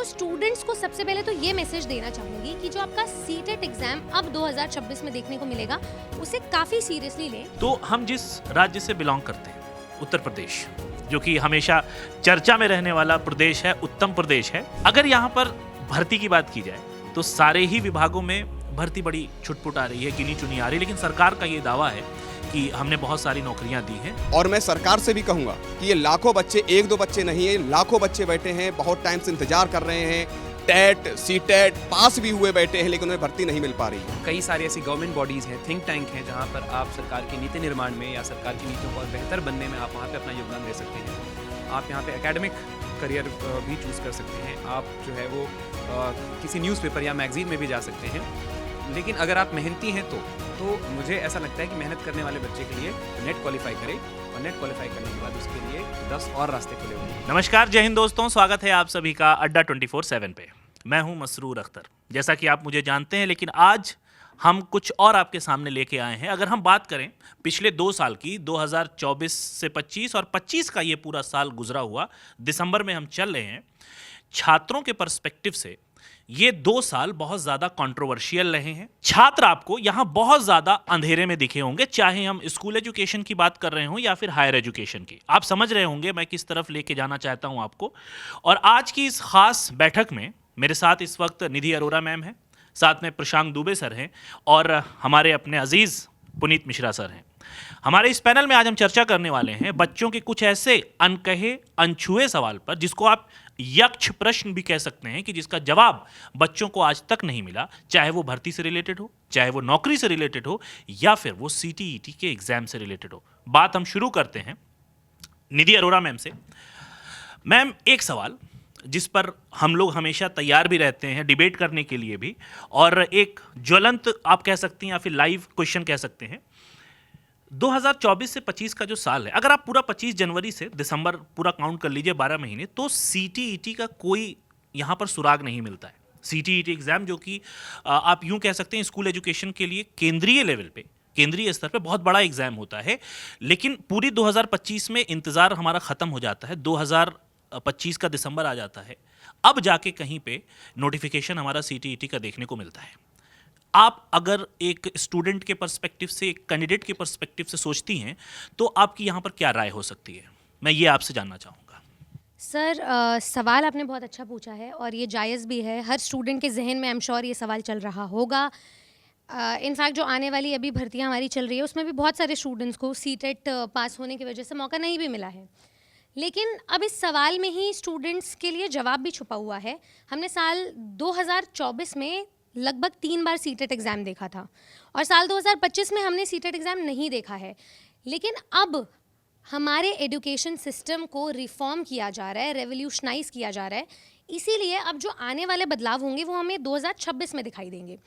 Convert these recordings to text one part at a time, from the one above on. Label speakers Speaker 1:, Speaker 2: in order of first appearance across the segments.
Speaker 1: Students को सबसे पहले तो ये मैसेज देना चाहूँगी कि जो आपका सीटेट एग्जाम अब 2026 में देखने को मिलेगा उसे काफ़ी सीरियसली लें।
Speaker 2: तो हम जिस राज्य से बिलोंग करते हैं, उत्तर प्रदेश, जो कि हमेशा चर्चा में रहने वाला प्रदेश है, उत्तम प्रदेश है। अगर यहाँ पर भर्ती की बात की जाए तो सारे ही विभागों में भर्ती बड़ी छुटपुट आ रही है, गिनी चुनी आ रही है, लेकिन सरकार का ये दावा है कि हमने बहुत सारी नौकरियां दी हैं।
Speaker 3: और मैं सरकार से भी कहूंगा कि ये लाखों बच्चे, एक दो बच्चे नहीं है, लाखों बच्चे बैठे हैं, बहुत टाइम से इंतजार कर रहे हैं, टेट सीटेट पास भी हुए बैठे हैं, लेकिन उन्हें भर्ती नहीं मिल पा रही है।
Speaker 4: कई सारी ऐसी गवर्नमेंट बॉडीज हैं, थिंक टैंक हैं, जहां पर आप सरकार की नीति निर्माण में या सरकार की नीतियों को और बेहतर बनने में आप वहां पे अपना योगदान दे सकते हैं। आप यहाँ पे एकेडमिक करियर भी चूज़ कर सकते हैं। आप जो है वो किसी न्यूज़पेपर या मैगजीन में भी जा सकते हैं। लेकिन अगर आप मेहनती हैं तो मुझे ऐसा लगता है कि मेहनत करने वाले बच्चे के लिए नेट क्वालिफाई करें, और नेट क्वालिफाई करने के बाद उसके लिए 10 और रास्ते खुले हुए हैं।
Speaker 2: नमस्कार, जय हिंद दोस्तों, स्वागत है आप सभी का अड्डा 24/7 पे। मैं हूं मसरूर अख्तर, जैसा कि आप मुझे जानते हैं, लेकिन आज हम कुछ और आपके सामने लेके आए हैं। अगर हम बात करें पिछले 2 साल की, 2024 से 25 और 25 का ये पूरा साल गुजरा हुआ, दिसंबर में हम चल रहे हैं। छात्रों के पर्सपेक्टिव से ये 2 साल बहुत ज़्यादा कंट्रोवर्शियल रहे हैं। छात्र आपको यहाँ बहुत ज़्यादा अंधेरे में दिखे होंगे, चाहे हम स्कूल एजुकेशन की बात कर रहे हों या फिर हायर एजुकेशन की। आप समझ रहे होंगे मैं किस तरफ लेके जाना चाहता हूँ आपको। और आज की इस खास बैठक में मेरे साथ इस वक्त निधि अरोरा मैम हैं, साथ में प्रशांत दुबे सर हैं और हमारे अपने अजीज़ पुनीत मिश्रा सर हैं। हमारे इस पैनल में आज हम चर्चा करने वाले हैं बच्चों के कुछ ऐसे अनकहे अनछुए सवाल पर, जिसको आप यक्ष प्रश्न भी कह सकते हैं, कि जिसका जवाब बच्चों को आज तक नहीं मिला, चाहे वो भर्ती से रिलेटेड हो, चाहे वो नौकरी से रिलेटेड हो, या फिर वो सीटीईटी के एग्जाम से रिलेटेड हो। बात हम शुरू करते हैं निधि अरोरा मैम से। मैम, एक सवाल जिस पर हम लोग हमेशा तैयार भी रहते हैं डिबेट करने के लिए भी, और एक ज्वलंत आप कह सकती हैं या फिर लाइव क्वेश्चन कह सकते हैं। 2024 से 25 का जो साल है, अगर आप पूरा 25 जनवरी से दिसंबर पूरा काउंट कर लीजिए 12 महीने, तो सीटीईटी का कोई यहाँ पर सुराग नहीं मिलता है। सीटीईटी एग्ज़ाम जो कि आप यूँ कह सकते हैं स्कूल एजुकेशन के लिए केंद्रीय लेवल पे, केंद्रीय स्तर पे बहुत बड़ा एग्ज़ाम होता है, लेकिन पूरी 2025 में इंतज़ार हमारा ख़त्म हो जाता है। 2025 का दिसंबर आ जाता है, अब जाके कहीं पे नोटिफिकेशन हमारा सीटीईटी का देखने को मिलता है। आप अगर एक स्टूडेंट के पर्सपेक्टिव से, एक कैंडिडेट के पर्सपेक्टिव से सोचती हैं, तो आपकी यहाँ पर क्या राय हो सकती है? मैं ये आपसे जानना चाहूँगा।
Speaker 1: सर, सवाल आपने बहुत अच्छा पूछा है और ये जायज़ भी है। हर स्टूडेंट के जहन में आई एम श्योर ये सवाल चल रहा होगा। इनफैक्ट जो आने वाली अभी भर्तियाँ हमारी चल रही है उसमें भी बहुत सारे स्टूडेंट्स को सीटेट पास होने की वजह से मौका नहीं भी मिला है। लेकिन अब इस सवाल में ही स्टूडेंट्स के लिए जवाब भी छुपा हुआ है। हमने साल 2024 में लगभग 3 बार सीटेट एग्ज़ाम देखा था और साल 2025 में हमने सीटेट एग्ज़ाम नहीं देखा है। लेकिन अब हमारे एजुकेशन सिस्टम को रिफॉर्म किया जा रहा है, रेवोल्यूशनाइज किया जा रहा है, इसीलिए अब जो आने वाले बदलाव होंगे वो हमें 2026 में दिखाई देंगे।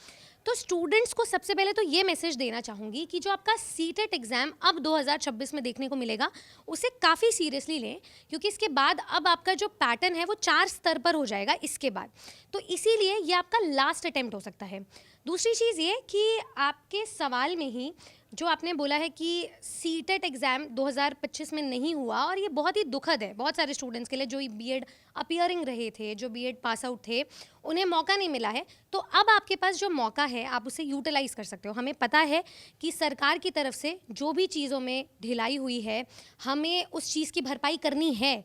Speaker 1: तो स्टूडेंट्स को सबसे पहले तो ये मैसेज देना चाहूँगी कि जो आपका सीटेट एग्ज़ाम अब 2026 में देखने को मिलेगा उसे काफ़ी सीरियसली लें, क्योंकि इसके बाद अब आपका जो पैटर्न है वो 4 स्तर पर हो जाएगा इसके बाद। तो इसीलिए ये आपका लास्ट अटेम्प्ट हो सकता है। दूसरी चीज़ ये कि आपके सवाल में ही जो आपने बोला है कि सीटेट एग्ज़ाम 2025 में नहीं हुआ, और ये बहुत ही दुखद है बहुत सारे स्टूडेंट्स के लिए जो बीएड अपीयरिंग रहे थे, जो बीएड पास आउट थे, उन्हें मौका नहीं मिला है। तो अब आपके पास जो मौका है आप उसे यूटिलाइज़ कर सकते हो। हमें पता है कि सरकार की तरफ से जो भी चीज़ों में ढिलाई हुई है हमें उस चीज़ की भरपाई करनी है,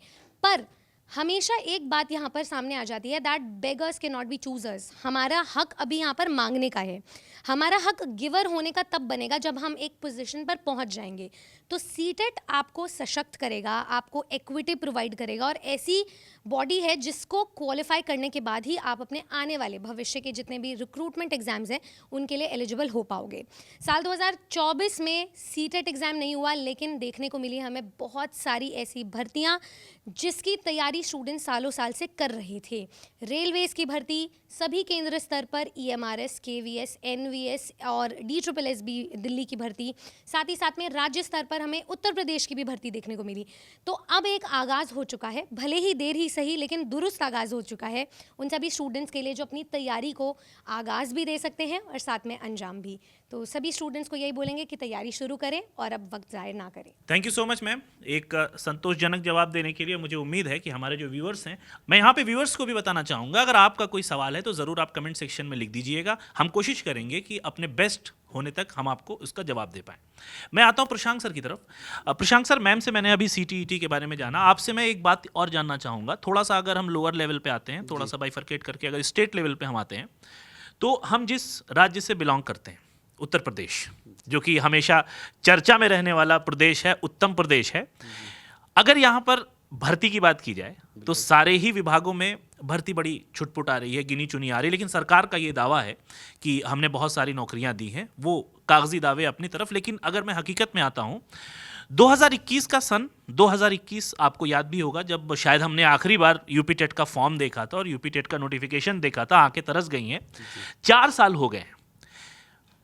Speaker 1: पर हमेशा एक बात यहाँ पर सामने आ जाती है, that beggars can not be choosers. हमारा हक अभी यहाँ पर मांगने का है। हमारा हक गिवर होने का तब बनेगा जब हम एक पोजीशन पर पहुँच जाएंगे। तो सीटेट आपको सशक्त करेगा, आपको इक्विटी प्रोवाइड करेगा, और ऐसी बॉडी है जिसको क्वालिफाई करने के बाद ही आप अपने आने वाले भविष्य के जितने भी रिक्रूटमेंट एग्जाम्स हैं उनके लिए एलिजिबल हो पाओगे। साल 2024 में सीटेट एग्ज़ाम नहीं हुआ, लेकिन देखने को मिली हमें बहुत सारी ऐसी भर्तियाँ जिसकी तैयारी स्टूडेंट सालों साल से कर रहे थे। रेलवेज़ की भर्ती, सभी केंद्र स्तर पर EMRS, KVS, NVS और DSSS भी दिल्ली की भर्ती, साथ ही साथ में राज्य स्तर पर हमें उत्तर प्रदेश की भी भर्ती देखने को मिली। तो अब एक आगाज़ हो चुका है, भले ही देर ही सही लेकिन दुरुस्त आगाज़ हो चुका है उन सभी स्टूडेंट्स के लिए जो अपनी तैयारी को आगाज़ भी दे सकते हैं और साथ में अंजाम भी। तो तो सभी स्टूडेंट्स को यही बोलेंगे कि तैयारी शुरू करें और अब वक्त ज़ाया ना करें।
Speaker 2: Thank you so much ma'am, एक संतोषजनक जवाब देने के लिए। मुझे उम्मीद है कि हमारे जो व्यूअर्स हैं, मैं यहाँ पे व्यूअर्स को भी बताना चाहूँगा, अगर आपका कोई सवाल है तो ज़रूर आप कमेंट सेक्शन में लिख दीजिएगा। हम कोशिश करेंगे कि अपने बेस्ट होने तक हम आपको उसका जवाब दे पाएँ। मैं आता हूँ प्रशांक सर की तरफ। प्रशांक सर, मैम से मैंने अभी CTET के बारे में जाना, आपसे मैं एक बात और जानना चाहूँगा। थोड़ा सा अगर हम लोअर लेवल पे आते हैं, थोड़ा सा बाइफरकेट करके अगर स्टेट लेवल पे हम आते हैं, तो हम जिस राज्य से बिलोंग करते हैं, उत्तर प्रदेश, जो कि हमेशा चर्चा में रहने वाला प्रदेश है, उत्तम प्रदेश है। अगर यहाँ पर भर्ती की बात की जाए तो सारे ही विभागों में भर्ती बड़ी छुटपुट आ रही है, गिनी चुनी आ रही है, लेकिन सरकार का ये दावा है कि हमने बहुत सारी नौकरियां दी हैं। वो कागजी दावे अपनी तरफ, लेकिन अगर मैं हकीकत में आता हूँ, 2021 का सन 2021 आपको याद भी होगा, जब शायद हमने आखिरी बार यूपी टेट का फॉर्म देखा था और यूपी टेट का नोटिफिकेशन देखा था, आंखें तरस गई हैं। 4 साल हो गए हैं।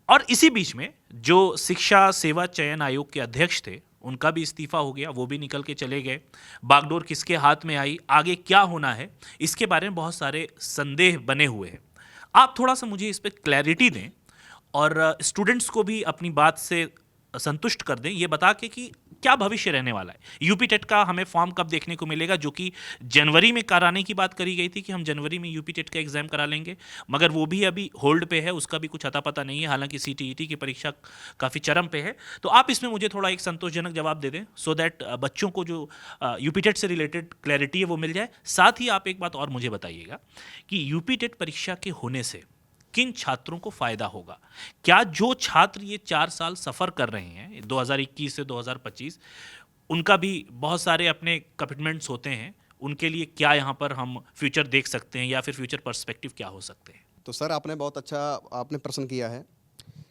Speaker 2: और इसी बीच में जो शिक्षा सेवा चयन आयोग के अध्यक्ष थे, उनका भी इस्तीफा हो गया, वो भी निकल के चले गए। बागडोर किसके हाथ में आई, आगे क्या होना है, इसके बारे में बहुत सारे संदेह बने हुए हैं। आप थोड़ा सा मुझे इस पर क्लैरिटी दें और स्टूडेंट्स को भी अपनी बात से संतुष्ट कर दें, ये बता के कि क्या भविष्य रहने वाला है। यूपी टेट का हमें फॉर्म कब देखने को मिलेगा, जो कि जनवरी में कराने की बात करी गई थी कि हम जनवरी में यूपी टेट का एग्जाम करा लेंगे, मगर वो भी अभी होल्ड पे है, उसका भी कुछ अता पता नहीं है। हालांकि CTET की परीक्षा काफ़ी चरम पे है। तो आप इसमें मुझे थोड़ा एक संतोषजनक जवाब दे दें, सो दैट बच्चों को जो यूपी टेट से रिलेटेड क्लैरिटी है वो मिल जाए। साथ ही आप एक बात और मुझे बताइएगा कि यूपी टेट परीक्षा के होने से किन छात्रों को फायदा होगा। क्या जो छात्र ये 4 साल सफ़र कर रहे हैं 2021 से 2025, उनका भी बहुत सारे अपने कमिटमेंट्स होते हैं, उनके लिए क्या यहाँ पर हम फ्यूचर देख सकते हैं या फिर फ्यूचर पर्सपेक्टिव क्या हो सकते हैं?
Speaker 3: तो सर, आपने बहुत अच्छा आपने प्रश्न किया है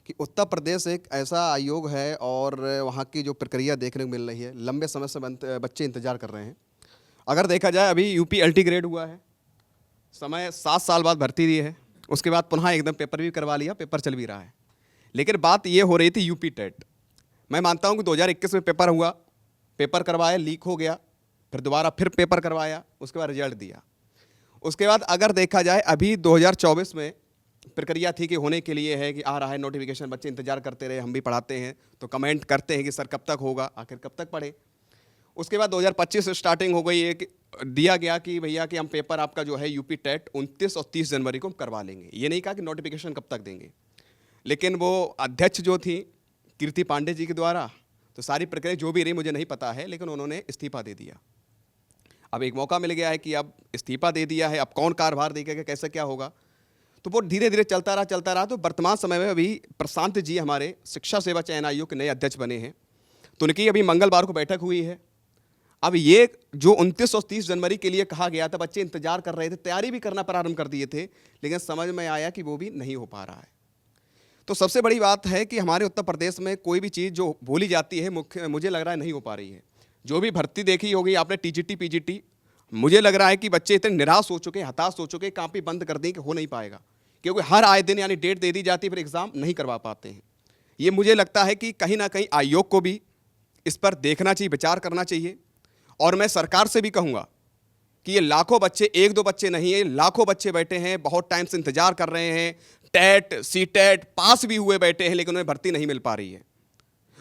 Speaker 3: कि उत्तर प्रदेश एक ऐसा आयोग है और वहाँ की जो प्रक्रिया देखने को मिल रही है, लंबे समय से बच्चे इंतजार कर रहे हैं। अगर देखा जाए, अभी यूपी LT ग्रेड हुआ है, समय 7 साल बाद भर्ती दी है, उसके बाद पुनः एकदम पेपर भी करवा लिया, पेपर चल भी रहा है। लेकिन बात ये हो रही थी यूपी टेट। मैं मानता हूँ कि 2021 में पेपर हुआ, पेपर करवाया, लीक हो गया, फिर दोबारा फिर पेपर करवाया, उसके बाद रिजल्ट दिया। उसके बाद अगर देखा जाए, अभी 2024 में प्रक्रिया थी कि होने के लिए है कि आ रहा है नोटिफिकेशन, बच्चे इंतजार करते रहे, हम भी पढ़ाते हैं तो कमेंट करते हैं कि सर कब तक होगा, आखिर कब तक पढ़े। उसके बाद 2025 से स्टार्टिंग हो गई है कि दिया गया कि भैया कि हम पेपर आपका जो है यूपी टेट 29 और 30 जनवरी को हम करवा लेंगे। ये नहीं कहा कि नोटिफिकेशन कब तक देंगे, लेकिन वो अध्यक्ष जो थी कीर्ति पांडे जी के द्वारा, तो सारी प्रक्रिया जो भी रही मुझे नहीं पता है, लेकिन उन्होंने इस्तीफा दे दिया। अब एक मौका मिल गया है कि अब इस्तीफा दे दिया है, अब कौन कार्यभार देगा, कैसे क्या होगा, तो वो धीरे धीरे चलता रहा। तो वर्तमान समय में अभी प्रशांत जी हमारे शिक्षा सेवा चयन आयोग के नए अध्यक्ष बने हैं, तो उनकी अभी मंगलवार को बैठक हुई है। अब ये जो 29 और 30 जनवरी के लिए कहा गया था, बच्चे इंतजार कर रहे थे, तैयारी भी करना प्रारंभ कर दिए थे, लेकिन समझ में आया कि वो भी नहीं हो पा रहा है। तो सबसे बड़ी बात है कि हमारे उत्तर प्रदेश में कोई भी चीज़ जो बोली जाती है मुझे लग रहा है नहीं हो पा रही है। जो भी भर्ती देखी होगी आपने, TGT PGT, मुझे लग रहा है कि बच्चे इतने निराश हो चुके, हताश हो चुके, कॉपी बंद कर दें कि हो नहीं पाएगा, क्योंकि हर आए दिन यानी डेट दे दी जाती है, फिर एग्ज़ाम नहीं करवा पाते हैं। ये मुझे लगता है कि कहीं ना कहीं आयोग को भी इस पर देखना चाहिए, विचार करना चाहिए। और मैं सरकार से भी कहूँगा कि ये लाखों बच्चे, 1-2 बच्चे नहीं है, लाखों बच्चे बैठे हैं, बहुत टाइम से इंतजार कर रहे हैं, टेट CTET पास भी हुए बैठे हैं, लेकिन उन्हें भर्ती नहीं मिल पा रही है।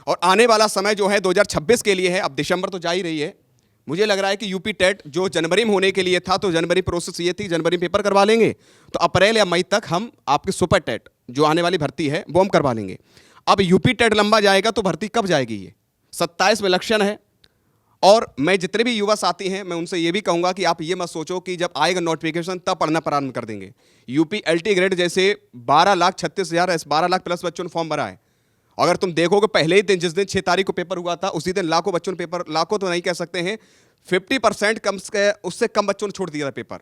Speaker 3: और आने वाला समय जो है 2026 के लिए है, अब दिसंबर तो जा ही रही है, मुझे लग रहा है कि यूपी टेट जो जनवरी में होने के लिए था, तो जनवरी प्रोसेस ये थी, जनवरी में पेपर करवा लेंगे, तो अप्रैल या मई तक हम आपकी सुपर टेट जो आने वाली भर्ती है वो हम करवा लेंगे। अब यूपी टेट लंबा जाएगा तो भर्ती कब जाएगी? ये 27 में इलेक्शन है। और मैं जितने भी युवा साथी हैं, मैं उनसे ये भी कहूँगा कि आप ये मत सोचो कि जब आएगा नोटिफिकेशन तब पढ़ना प्रारंभ कर देंगे। यूपी LT ग्रेड जैसे 12,36,000 12 लाख प्लस बच्चों ने फॉर्म भरा है। अगर तुम देखोगे पहले ही दिन, जिस दिन 6 तारीख को पेपर हुआ था, उसी दिन लाखों बच्चों ने पेपर, लाखों तो नहीं कह सकते हैं, 50% कम से उससे कम बच्चों ने छोड़ दिया था पेपर।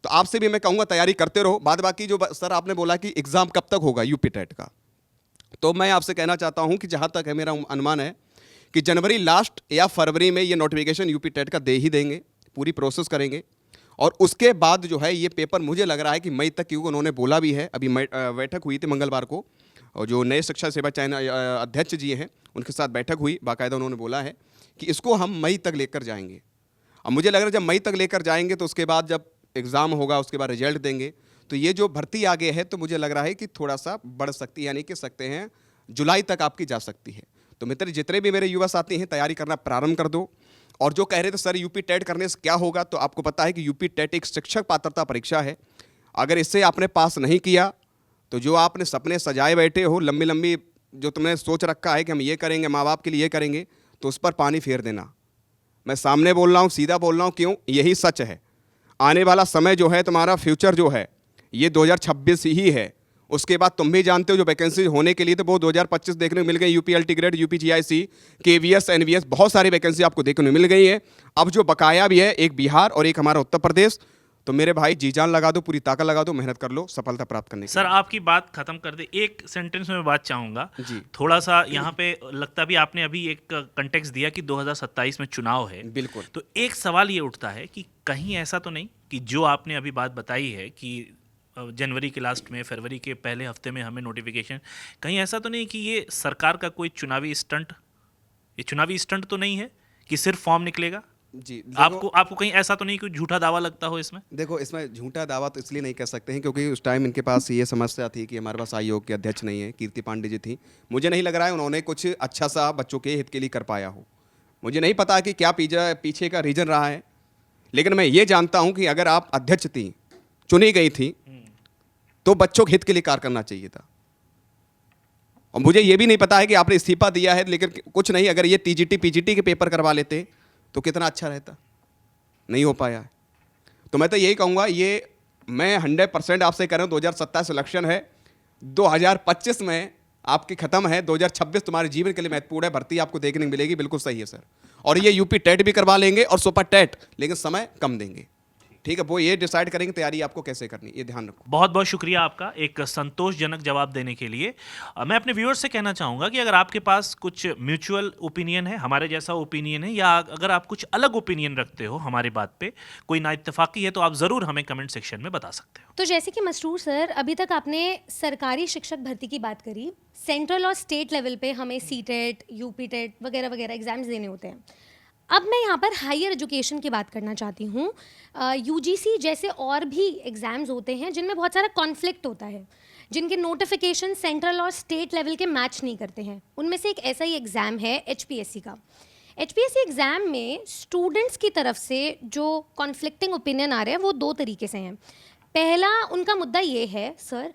Speaker 3: तो आपसे भी मैं कहूँगा तैयारी करते रहो। बाद बाकी जो सर आपने बोला कि एग्ज़ाम कब तक होगा यूपी टेट का, तो मैं आपसे कहना चाहता हूँ कि जहाँ तक है मेरा अनुमान है कि जनवरी लास्ट या फरवरी में ये नोटिफिकेशन यूपी टेट का दे ही देंगे, पूरी प्रोसेस करेंगे। और उसके बाद जो है ये पेपर मुझे लग रहा है कि मई तक, क्योंकि उन्होंने बोला भी है, अभी बैठक हुई थी मंगलवार को, और जो नए शिक्षा सेवा चयन अध्यक्ष जी हैं उनके साथ बैठक हुई, बाकायदा उन्होंने बोला है कि इसको हम मई तक लेकर जाएंगे। अब मुझे लग रहा है जब मई तक लेकर जाएंगे तो उसके बाद जब एग्ज़ाम होगा, उसके बाद रिजल्ट देंगे, तो ये जो भर्ती आगे है तो मुझे लग रहा है कि थोड़ा सा बढ़ सकती है, यानी कि सकते हैं जुलाई तक आपकी जा सकती है। तो मित्र, जितने भी मेरे युवा साथी हैं, तैयारी करना प्रारंभ कर दो। और जो कह रहे थे सर यूपी टेट करने से क्या होगा, तो आपको पता है कि यूपी टेट एक शिक्षक पात्रता परीक्षा है। अगर इससे आपने पास नहीं किया तो जो आपने सपने सजाए बैठे हो, लंबी लंबी जो तुमने सोच रखा है कि हम ये करेंगे, माँ बाप के लिए ये करेंगे, तो उस पर पानी फेर देना। मैं सामने बोल रहा हूँ, सीधा बोल रहा हूँ, क्यों, यही सच है। आने वाला समय जो है, तुम्हारा फ्यूचर जो है, ये 2026 ही है। उसके बाद तुम भी जानते हो जो वैकेंसी होने के लिए तो वो 2025 देखने को मिल गई। UP LT grade, UP GIC, KVS, NVS, बहुत सारी वैकेंसी आपको देखने को मिल गई है। अब जो बकाया भी है, एक बिहार और एक हमारा उत्तर प्रदेश। तो मेरे भाई जी जान लगा दो, पूरी ताकत लगा दो, मेहनत कर लो सफलता प्राप्त करने की।
Speaker 2: सर आपकी बात खत्म कर दे, एक सेंटेंस में बात चाहूंगा
Speaker 3: जी।
Speaker 2: थोड़ा सा यहाँ पे लगता भी आपने अभी एक कंटेक्स्ट दिया कि 2027 में चुनाव है।
Speaker 3: बिल्कुल।
Speaker 2: तो एक सवाल ये उठता है कि कहीं ऐसा तो नहीं कि जो आपने अभी बात बताई है कि जनवरी के लास्ट में, फरवरी के पहले हफ्ते में हमें नोटिफिकेशन, कहीं ऐसा तो नहीं कि ये सरकार का कोई चुनावी स्टंट, ये चुनावी स्टंट तो नहीं है कि सिर्फ फॉर्म निकलेगा?
Speaker 3: जी,
Speaker 2: आपको कहीं ऐसा तो नहीं कोई झूठा दावा लगता हो इसमें?
Speaker 3: देखो, इसमें झूठा दावा तो इसलिए नहीं कह सकते हैं क्योंकि उस टाइम इनके पास ये समस्या थी कि हमारे पास आयोग के अध्यक्ष नहीं है, कीर्ति पांडे जी थी। मुझे नहीं लग रहा है उन्होंने कुछ अच्छा सा बच्चों के हित के लिए कर पाया हो। मुझे नहीं पता कि क्या पीछे का रीजन रहा है, लेकिन मैं ये जानता हूँ कि अगर आप अध्यक्ष थी, चुनी गई थी, तो बच्चों के हित के लिए कार्य करना चाहिए था। और मुझे ये भी नहीं पता है कि आपने इस्तीफा दिया है, लेकिन कुछ नहीं, अगर ये टीजीटी पीजीटी के पेपर करवा लेते तो कितना अच्छा रहता। नहीं हो पाया है। तो मैं तो यही कहूँगा, ये मैं 100% आपसे कह रहा हूँ, 2027 इलेक्शन है, 2025 में आपकी खत्म है, 2026 तुम्हारे जीवन के लिए महत्वपूर्ण है। भर्ती आपको देखने को मिलेगी, बिल्कुल सही है सर। और ये यूपी टेट भी करवा लेंगे और सुपर टेट, लेकिन समय कम देंगे। ठीक है, वो ये डिसाइड करेंगे तैयारी आपको कैसे करनी, ये ध्यान रखो।
Speaker 2: बहुत बहुत शुक्रिया आपका एक संतोषजनक जवाब देने के लिए। मैं अपने व्यूअर्स से कहना चाहूँगा कि अगर आपके पास कुछ म्यूचुअल ओपिनियन है, हमारे जैसा ओपिनियन है, या अगर आप कुछ अलग ओपिनियन रखते हो हमारी बात पे, कोई नाइत्तेफाकी है, तो आप ज़रूर हमें कमेंट सेक्शन में बता सकते हो।
Speaker 1: तो जैसे कि मसरूर सर, अभी तक आपने सरकारी शिक्षक भर्ती की बात करी। सेंट्रल और स्टेट लेवल पे हमें सीटेट, यूपी टेट वगैरह वगैरह एग्जाम्स देने होते हैं। अब मैं यहाँ पर हायर एजुकेशन की बात करना चाहती हूँ। यूजीसी जैसे और भी एग्ज़ाम्स होते हैं जिनमें बहुत सारा कॉन्फ्लिक्ट होता है, जिनके नोटिफिकेशन सेंट्रल और स्टेट लेवल के मैच नहीं करते हैं। उनमें से एक ऐसा ही एग्ज़ाम है एचपीएससी का। एचपीएससी एग्ज़ाम में स्टूडेंट्स की तरफ से जो कॉन्फ्लिक्टिंग ओपिनियन आ रहे हैं वो दो तरीके से हैं। पहला उनका मुद्दा ये है सर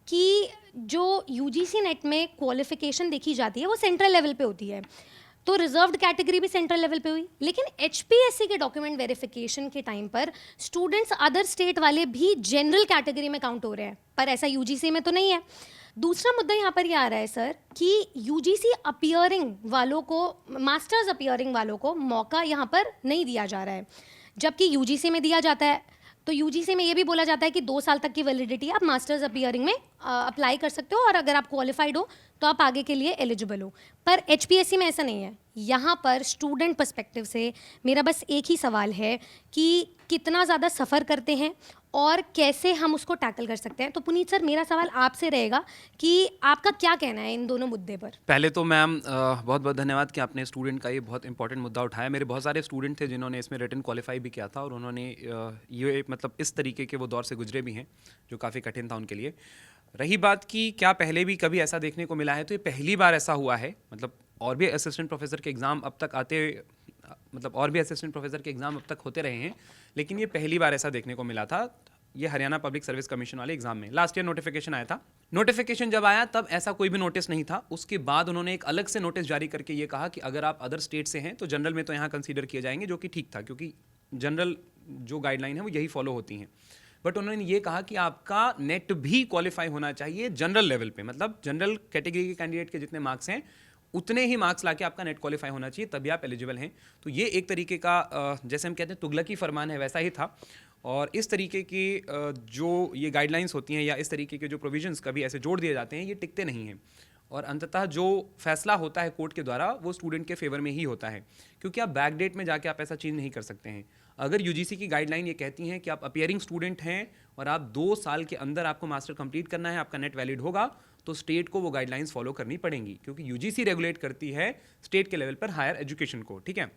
Speaker 1: कि जो यूजीसी नेट में क्वालिफिकेशन देखी जाती है वो सेंट्रल लेवल पे होती है, तो रिजर्व्ड कैटेगरी भी सेंट्रल लेवल पे हुई। लेकिन एचपीएससी के डॉक्यूमेंट वेरिफिकेशन के टाइम पर स्टूडेंट्स अदर स्टेट वाले भी जनरल कैटेगरी में काउंट हो रहे हैं, पर ऐसा यूजीसी में तो नहीं है। दूसरा मुद्दा यहाँ पर यह आ रहा है सर कि यूजीसी अपीयरिंग वालों को, मास्टर्स अपीयरिंग वालों को मौका यहाँ पर नहीं दिया जा रहा है, जबकि यूजीसी में दिया जाता है। तो यूजीसी में ये भी बोला जाता है कि 2 साल तक की वैलिडिटी आप मास्टर्स अपीयरिंग में अप्लाई कर सकते हो, और अगर आप क्वालिफाइड हो तो आप आगे के लिए एलिजिबल हो। पर एचपीएससी में ऐसा नहीं है। यहाँ पर स्टूडेंट पर्सपेक्टिव से मेरा बस एक ही सवाल है कि कितना ज़्यादा सफ़र करते हैं और कैसे हम उसको टैकल कर सकते हैं। तो पुनीत सर, मेरा सवाल आपसे रहेगा कि आपका क्या कहना है इन दोनों मुद्दे पर?
Speaker 4: पहले तो मैम बहुत बहुत धन्यवाद कि आपने स्टूडेंट का ये बहुत इंपॉर्टेंट मुद्दा उठाया। मेरे बहुत सारे स्टूडेंट थे जिन्होंने इसमें रिटन क्वालिफाई भी किया था, और उन्होंने ये मतलब इस तरीके के वो दौर से गुजरे भी हैं जो काफ़ी कठिन था उनके लिए। रही बात कि क्या पहले भी कभी ऐसा देखने को मिला है, तो ये पहली बार ऐसा हुआ है। मतलब और भी असिस्टेंट प्रोफेसर के एग्ज़ाम अब तक होते रहे हैं, लेकिन ये पहली बार ऐसा देखने को मिला था। ये हरियाणा पब्लिक सर्विस कमीशन वाले एग्जाम में लास्ट ईयर नोटिफिकेशन आया था। नोटिफिकेशन जब आया तब ऐसा कोई भी नोटिस नहीं था। उसके बाद उन्होंने एक अलग से नोटिस जारी करके ये कहा कि अगर आप अदर स्टेट से हैं तो जनरल में तो यहाँ कंसीडर किए जाएंगे, जो कि ठीक था क्योंकि जनरल जो गाइडलाइन है वो यही फॉलो होती हैं। बट उन्होंने ये कहा कि आपका नेट भी क्वालिफाई होना चाहिए जनरल लेवल पे, मतलब जनरल कैटेगरी के कैंडिडेट के जितने मार्क्स हैं उतने ही मार्क्स लाके आपका नेट क्वालिफाई होना चाहिए, तभी आप एलिजिबल हैं। तो ये एक तरीके का जैसे हम कहते हैं तुगलकी फरमान है, वैसा ही था। और इस तरीके की जो ये गाइडलाइंस होती हैं या इस तरीके के जो प्रोविजंस कभी ऐसे जोड़ दिए जाते हैं, ये टिकते नहीं हैं। और अंततः जो फैसला होता है कोर्ट के द्वारा वो स्टूडेंट के फेवर में ही होता है, क्योंकि आप बैक डेट में जाके आप ऐसा चीज़ नहीं कर सकते हैं। अगर यूजीसी की गाइडलाइन ये कहती हैं कि आप अपीयरिंग स्टूडेंट हैं और आप 2 साल के अंदर आपको मास्टर कंप्लीट करना है, आपका नेट वैलिड होगा, तो स्टेट को वो गाइडलाइंस फॉलो करनी पड़ेंगी, क्योंकि यूजीसी रेगुलेट करती है स्टेट के लेवल पर हायर एजुकेशन को। ठीक है।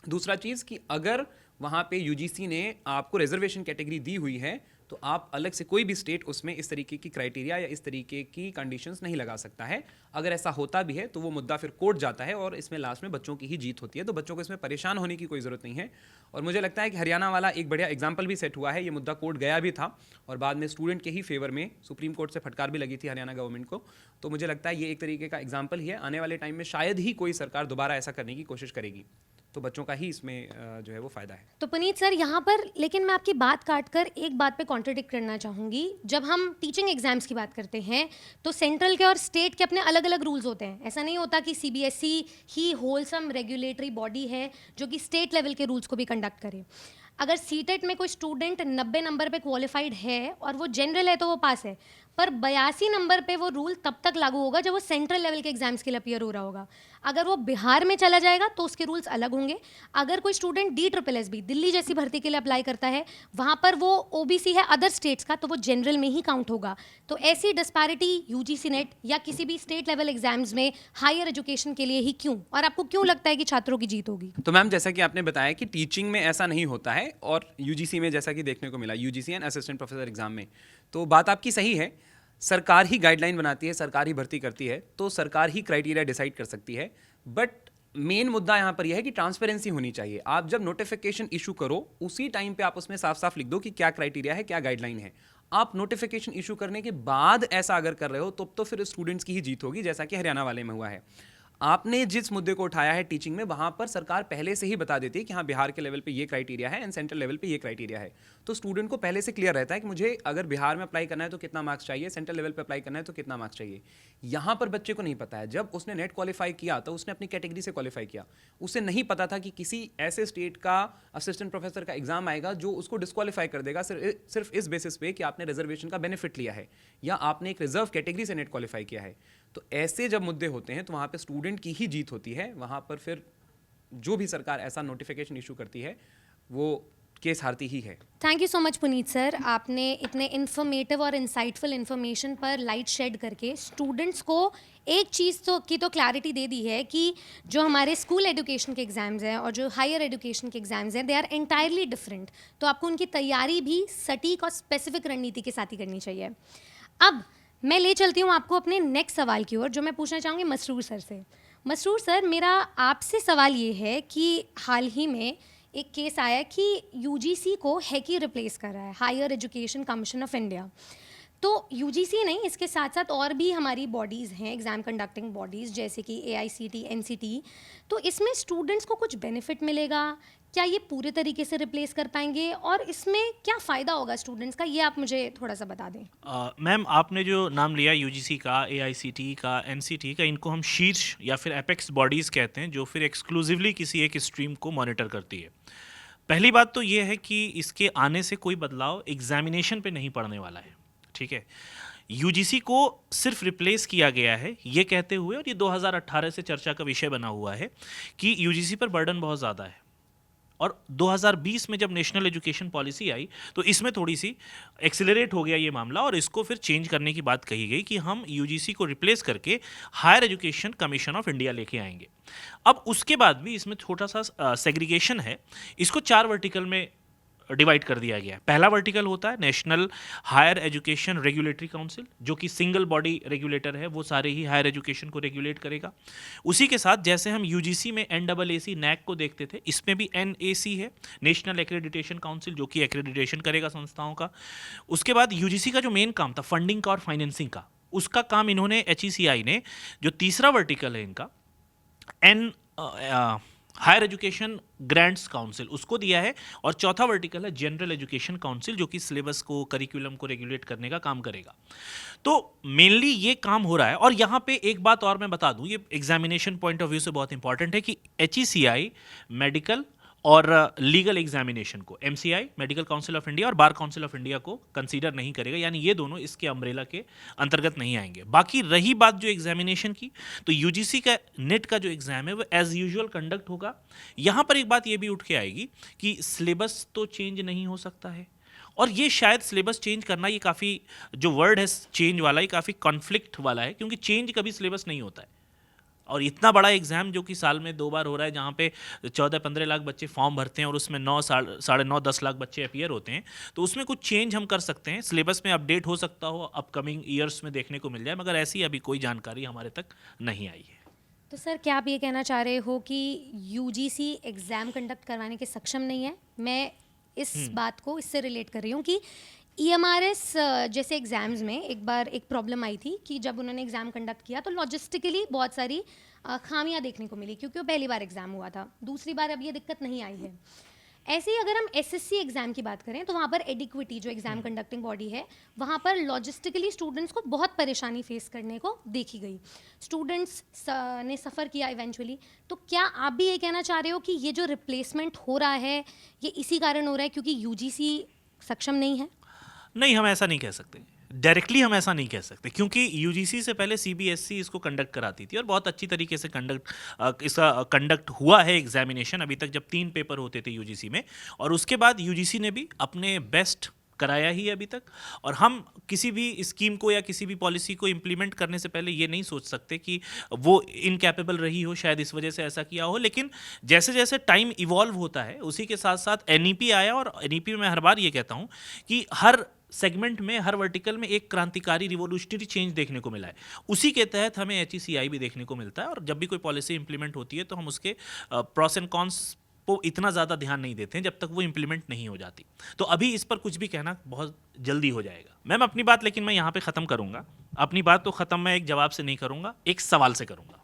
Speaker 4: दूसरा चीज़ कि अगर वहाँ पे यूजीसी ने आपको रिजर्वेशन कैटेगरी दी हुई है तो आप अलग से कोई भी स्टेट उसमें इस तरीके की क्राइटेरिया या इस तरीके की कंडीशंस नहीं लगा सकता है। अगर ऐसा होता भी है तो वो मुद्दा फिर कोर्ट जाता है और इसमें लास्ट में बच्चों की ही जीत होती है। तो बच्चों को इसमें परेशान होने की कोई ज़रूरत नहीं है। और मुझे लगता है कि हरियाणा वाला एक बढ़िया एग्जाम्पल भी सेट हुआ है। ये मुद्दा कोर्ट गया भी था और बाद में स्टूडेंट के ही फेवर में सुप्रीम कोर्ट से फटकार भी लगी थी हरियाणा गवर्नमेंट को। तो मुझे लगता है ये एक तरीके का एग्जाम्पल ही है। आने वाले टाइम में शायद ही कोई सरकार दोबारा ऐसा करने की कोशिश करेगी, तो बच्चों का ही इसमें जो है वो फ़ायदा है।
Speaker 1: तो पुनीत सर यहाँ पर लेकिन मैं आपकी बात काट कर एक बात पे कॉन्ट्रडिक्ट करना चाहूँगी। जब हम टीचिंग एग्जाम्स की बात करते हैं तो सेंट्रल के और स्टेट के अपने अलग अलग रूल्स होते हैं। ऐसा नहीं होता कि सीबीएसई ही होलसम रेगुलेटरी बॉडी है जो कि स्टेट लेवल के रूल्स को भी कंडक्ट करे। अगर सीटेट में कोई स्टूडेंट 90 नंबर पे क्वालिफाइड है और वो जनरल है तो वो पास है, पर 82 नंबर पे वो रूल तब तक लागू होगा जब वो सेंट्रल लेवल के एग्जाम्स के लिए अपीयर हो रहा होगा। अगर वो बिहार में चला जाएगा तो उसके रूल्स अलग होंगे। अगर कोई स्टूडेंट DSSB दिल्ली जैसी भर्ती के लिए अप्लाई करता है, वहाँ पर वो ओबीसी है अदर स्टेट्स का, तो वो जनरल में ही काउंट होगा। तो ऐसी डिस्पैरिटी यूजीसी नेट या किसी भी स्टेट लेवल एग्जाम्स में हायर एजुकेशन के लिए ही क्यों, और आपको क्यों लगता है कि छात्रों की जीत होगी?
Speaker 4: तो मैम जैसा कि आपने बताया कि टीचिंग में ऐसा नहीं होता है और यूजीसी में जैसा कि देखने को मिला, UGC and assistant professor exam में, तो बात आपकी सही है। सरकार ही गाइडलाइन बनाती है, सरकार ही भर्ती करती है, तो सरकार ही क्राइटेरिया डिसाइड कर सकती है। बट मेन मुद्दा यहाँ पर यह है कि ट्रांसपेरेंसी होनी चाहिए। आप जब नोटिफिकेशन इशू करो उसी टाइम पे आप उसमें साफ साफ लिख दो कि क्या क्राइटेरिया है, क्या गाइडलाइन है। आप नोटिफिकेशन इशू करने के बाद ऐसा अगर कर रहे हो तो फिर स्टूडेंट्स की ही जीत होगी, जैसा कि हरियाणा वाले में हुआ है। आपने जिस मुद्दे को उठाया है टीचिंग में, वहां पर सरकार पहले से ही बता देती है कि हाँ बिहार के लेवल पे ये क्राइटेरिया है एंड सेंट्रल लेवल पे ये क्राइटेरिया है। तो स्टूडेंट को पहले से क्लियर रहता है कि मुझे अगर बिहार में अप्लाई करना है तो कितना मार्क्स चाहिए, सेंट्रल लेवल पे अप्लाई करना है तो कितना मार्क्स चाहिए। यहाँ पर बच्चे को नहीं पता है। जब उसने नेट क्वालिफाई किया तो उसने अपनी कैटेगरी से क्वालिफाई किया। उसे नहीं पता था कि किसी ऐसे स्टेट का असिस्टेंट प्रोफेसर का एग्जाम आएगा जो उसको डिस्क्वालीफाई कर देगा सिर्फ इस बेसिस पे कि आपने रिजर्वेशन का बेनिफिट लिया है या आपने एक रिजर्व कैटेगरी से नेट क्वालिफाई किया है। तो ऐसे जब मुद्दे होते हैं तो वहाँ पे स्टूडेंट की ही जीत होती है। वहाँ पर फिर जो भी सरकार ऐसा नोटिफिकेशन इशू करती है वो केस हारती ही है।
Speaker 1: Thank you so much Puneet sir, आपने इतने इन्फॉर्मेटिव और इंसाइटफुल इन्फॉर्मेशन पर लाइट शेड करके स्टूडेंट्स को एक चीज़ तो क्लैरिटी दे दी है कि जो हमारे स्कूल एजुकेशन के एग्ज़ाम्स हैं और जो हायर एजुकेशन के एग्ज़ाम्स हैं, दे आर एंटायरली डिफरेंट। तो आपको उनकी तैयारी भी सटीक और स्पेसिफिक रणनीति के साथ ही करनी चाहिए। अब मैं ले चलती हूँ आपको अपने नेक्स्ट सवाल की ओर, जो मैं पूछना चाहूँगी मसरूर सर से। मसरूर सर, मेरा आपसे सवाल ये है कि हाल ही में एक केस आया कि यूजीसी को हैकी रिप्लेस कर रहा है, higher education commission of India. तो यूजीसी नहीं, इसके साथ साथ और भी हमारी बॉडीज़ हैं, एग्ज़ाम कंडक्टिंग बॉडीज़, जैसे कि AICT, NCT। तो इसमें स्टूडेंट्स को कुछ बेनिफिट मिलेगा क्या? ये पूरे तरीके से रिप्लेस कर पाएंगे और इसमें क्या फ़ायदा होगा स्टूडेंट्स का, ये आप मुझे थोड़ा सा बता दें।
Speaker 2: मैम, आपने जो नाम लिया यूजीसी का, AICT का, NCT का, इनको हम शीर्ष या फिर एपेक्स बॉडीज़ कहते हैं जो फिर एक्सक्लूसिवली किसी एक स्ट्रीम को मॉनिटर करती है। पहली बात तो ये है कि इसके आने से कोई बदलाव एग्जामिनेशन पे नहीं पड़ने वाला है, ठीक है। यूजीसी को सिर्फ रिप्लेस किया गया है ये कहते हुए, और ये 2018 से चर्चा का विषय बना हुआ है कि यूजीसी पर बर्डन बहुत ज़्यादा है। और 2020 में जब नेशनल एजुकेशन पॉलिसी आई तो इसमें थोड़ी सी एक्सेलरेट हो गया ये मामला और इसको फिर चेंज करने की बात कही गई कि हम यूजीसी को रिप्लेस करके higher education commission of India लेके आएंगे। अब उसके बाद भी इसमें छोटा सा सेग्रीगेशन है, इसको 4 वर्टिकल में डिवाइड कर दिया गया है। पहला वर्टिकल होता है national higher education regulatory council, जो कि सिंगल बॉडी रेगुलेटर है, वो सारे ही हायर एजुकेशन को रेगुलेट करेगा। उसी के साथ जैसे हम यूजीसी में NAAC NAC को देखते थे, इसमें भी NAC है, नेशनल एक्रेडिटेशन काउंसिल, जो कि एक्रेडिटेशन करेगा संस्थाओं का। उसके बाद यूजीसी का जो मेन काम था फंडिंग का और फाइनेंसिंग का, उसका काम इन्होंने HECI ने, जो तीसरा वर्टिकल है इनका हायर एजुकेशन ग्रांट्स काउंसिल, उसको दिया है। और चौथा वर्टिकल है जनरल एजुकेशन काउंसिल, जो कि सिलेबस को, करिकुलम को रेगुलेट करने का काम करेगा। तो मेनली ये काम हो रहा है। और यहाँ पे एक बात और मैं बता दूँ, ये एग्जामिनेशन पॉइंट ऑफ व्यू से बहुत इंपॉर्टेंट है कि HECI मेडिकल और लीगल एग्जामिनेशन को MCI, medical council of India, और बार काउंसिल ऑफ इंडिया को कंसीडर नहीं करेगा, यानी ये दोनों इसके अम्ब्रेला के अंतर्गत नहीं आएंगे। बाकी रही बात जो एग्जामिनेशन की, तो यूजीसी का नेट का जो एग्जाम है वो एज यूजुअल कंडक्ट होगा। यहाँ पर एक बात ये भी उठ के आएगी कि सिलेबस तो चेंज नहीं हो सकता है, और ये शायद सिलेबस चेंज करना, ये काफ़ी जो वर्ड है चेंज वाला, ये काफ़ी कॉन्फ्लिक्ट वाला है, क्योंकि चेंज कभी सिलेबस नहीं होता है। और इतना बड़ा एग्ज़ाम जो कि साल में 2 बार हो रहा है, जहाँ पे 14-15 लाख बच्चे फॉर्म भरते हैं और उसमें 9-9.5 लाख बच्चे अपीयर होते हैं, तो उसमें कुछ चेंज हम कर सकते हैं। सिलेबस में अपडेट हो सकता हो, अपकमिंग ईयर्स में देखने को मिल जाए, मगर ऐसी अभी कोई जानकारी हमारे तक नहीं आई है।
Speaker 1: तो सर क्या आप ये कहना चाह रहे हो कि यूजीसी एग्ज़ाम कंडक्ट करवाने के सक्षम नहीं है? मैं इस बात को इससे रिलेट कर रही हूँ कि ईएमआरएस जैसे एग्ज़ाम्स में एक बार एक प्रॉब्लम आई थी कि जब उन्होंने एग्ज़ाम कंडक्ट किया तो लॉजिस्टिकली बहुत सारी खामियां देखने को मिली, क्योंकि वो पहली बार एग्ज़ाम हुआ था। दूसरी बार अब ये दिक्कत नहीं आई है। ऐसे ही अगर हम एसएससी एग्ज़ाम की बात करें तो वहाँ पर एडिक्विटी जो एग्ज़ाम कंडक्टिंग बॉडी है, वहाँ पर लॉजिस्टिकली स्टूडेंट्स को बहुत परेशानी फेस करने को देखी गई। स्टूडेंट्स ने सफ़र किया इवेंचुअली। तो क्या आप भी ये कहना चाह रहे हो कि ये जो रिप्लेसमेंट हो रहा है ये इसी कारण हो रहा है क्योंकि यूजीसी सक्षम नहीं है?
Speaker 2: नहीं, हम ऐसा नहीं कह सकते। डायरेक्टली हम ऐसा नहीं कह सकते, क्योंकि यूजीसी से पहले सीबीएसई इसको कंडक्ट कराती थी और बहुत अच्छी तरीके से इसका कंडक्ट हुआ है एग्जामिनेशन अभी तक, जब 3 पेपर होते थे यूजीसी में। और उसके बाद यूजीसी ने भी अपने बेस्ट कराया ही है अभी तक। और हम किसी भी स्कीम को या किसी भी पॉलिसी को इम्प्लीमेंट करने से पहले ये नहीं सोच सकते कि वो इनकैपेबल रही हो, शायद इस वजह से ऐसा किया हो। लेकिन जैसे जैसे टाइम इवॉल्व होता है उसी के साथ साथ एनईपी आया, और एनईपी में हर बार ये कहता हूँ कि हर सेगमेंट में, हर वर्टिकल में एक क्रांतिकारी रिवोल्यूशनरी चेंज देखने को मिला है। उसी के तहत हमें एचईसीआई भी देखने को मिलता है, और जब भी कोई पॉलिसी इंप्लीमेंट होती है तो हम उसके प्रोस एंड कॉन्स को इतना ज़्यादा ध्यान नहीं देते हैं जब तक वो इम्प्लीमेंट नहीं हो जाती। तो अभी इस पर कुछ भी कहना बहुत जल्दी हो जाएगा। मैम अपनी बात लेकिन मैं यहाँ पे ख़त्म करूँगा। अपनी बात तो ख़त्म मैं एक जवाब से नहीं करूँगा, एक सवाल से करूँगा।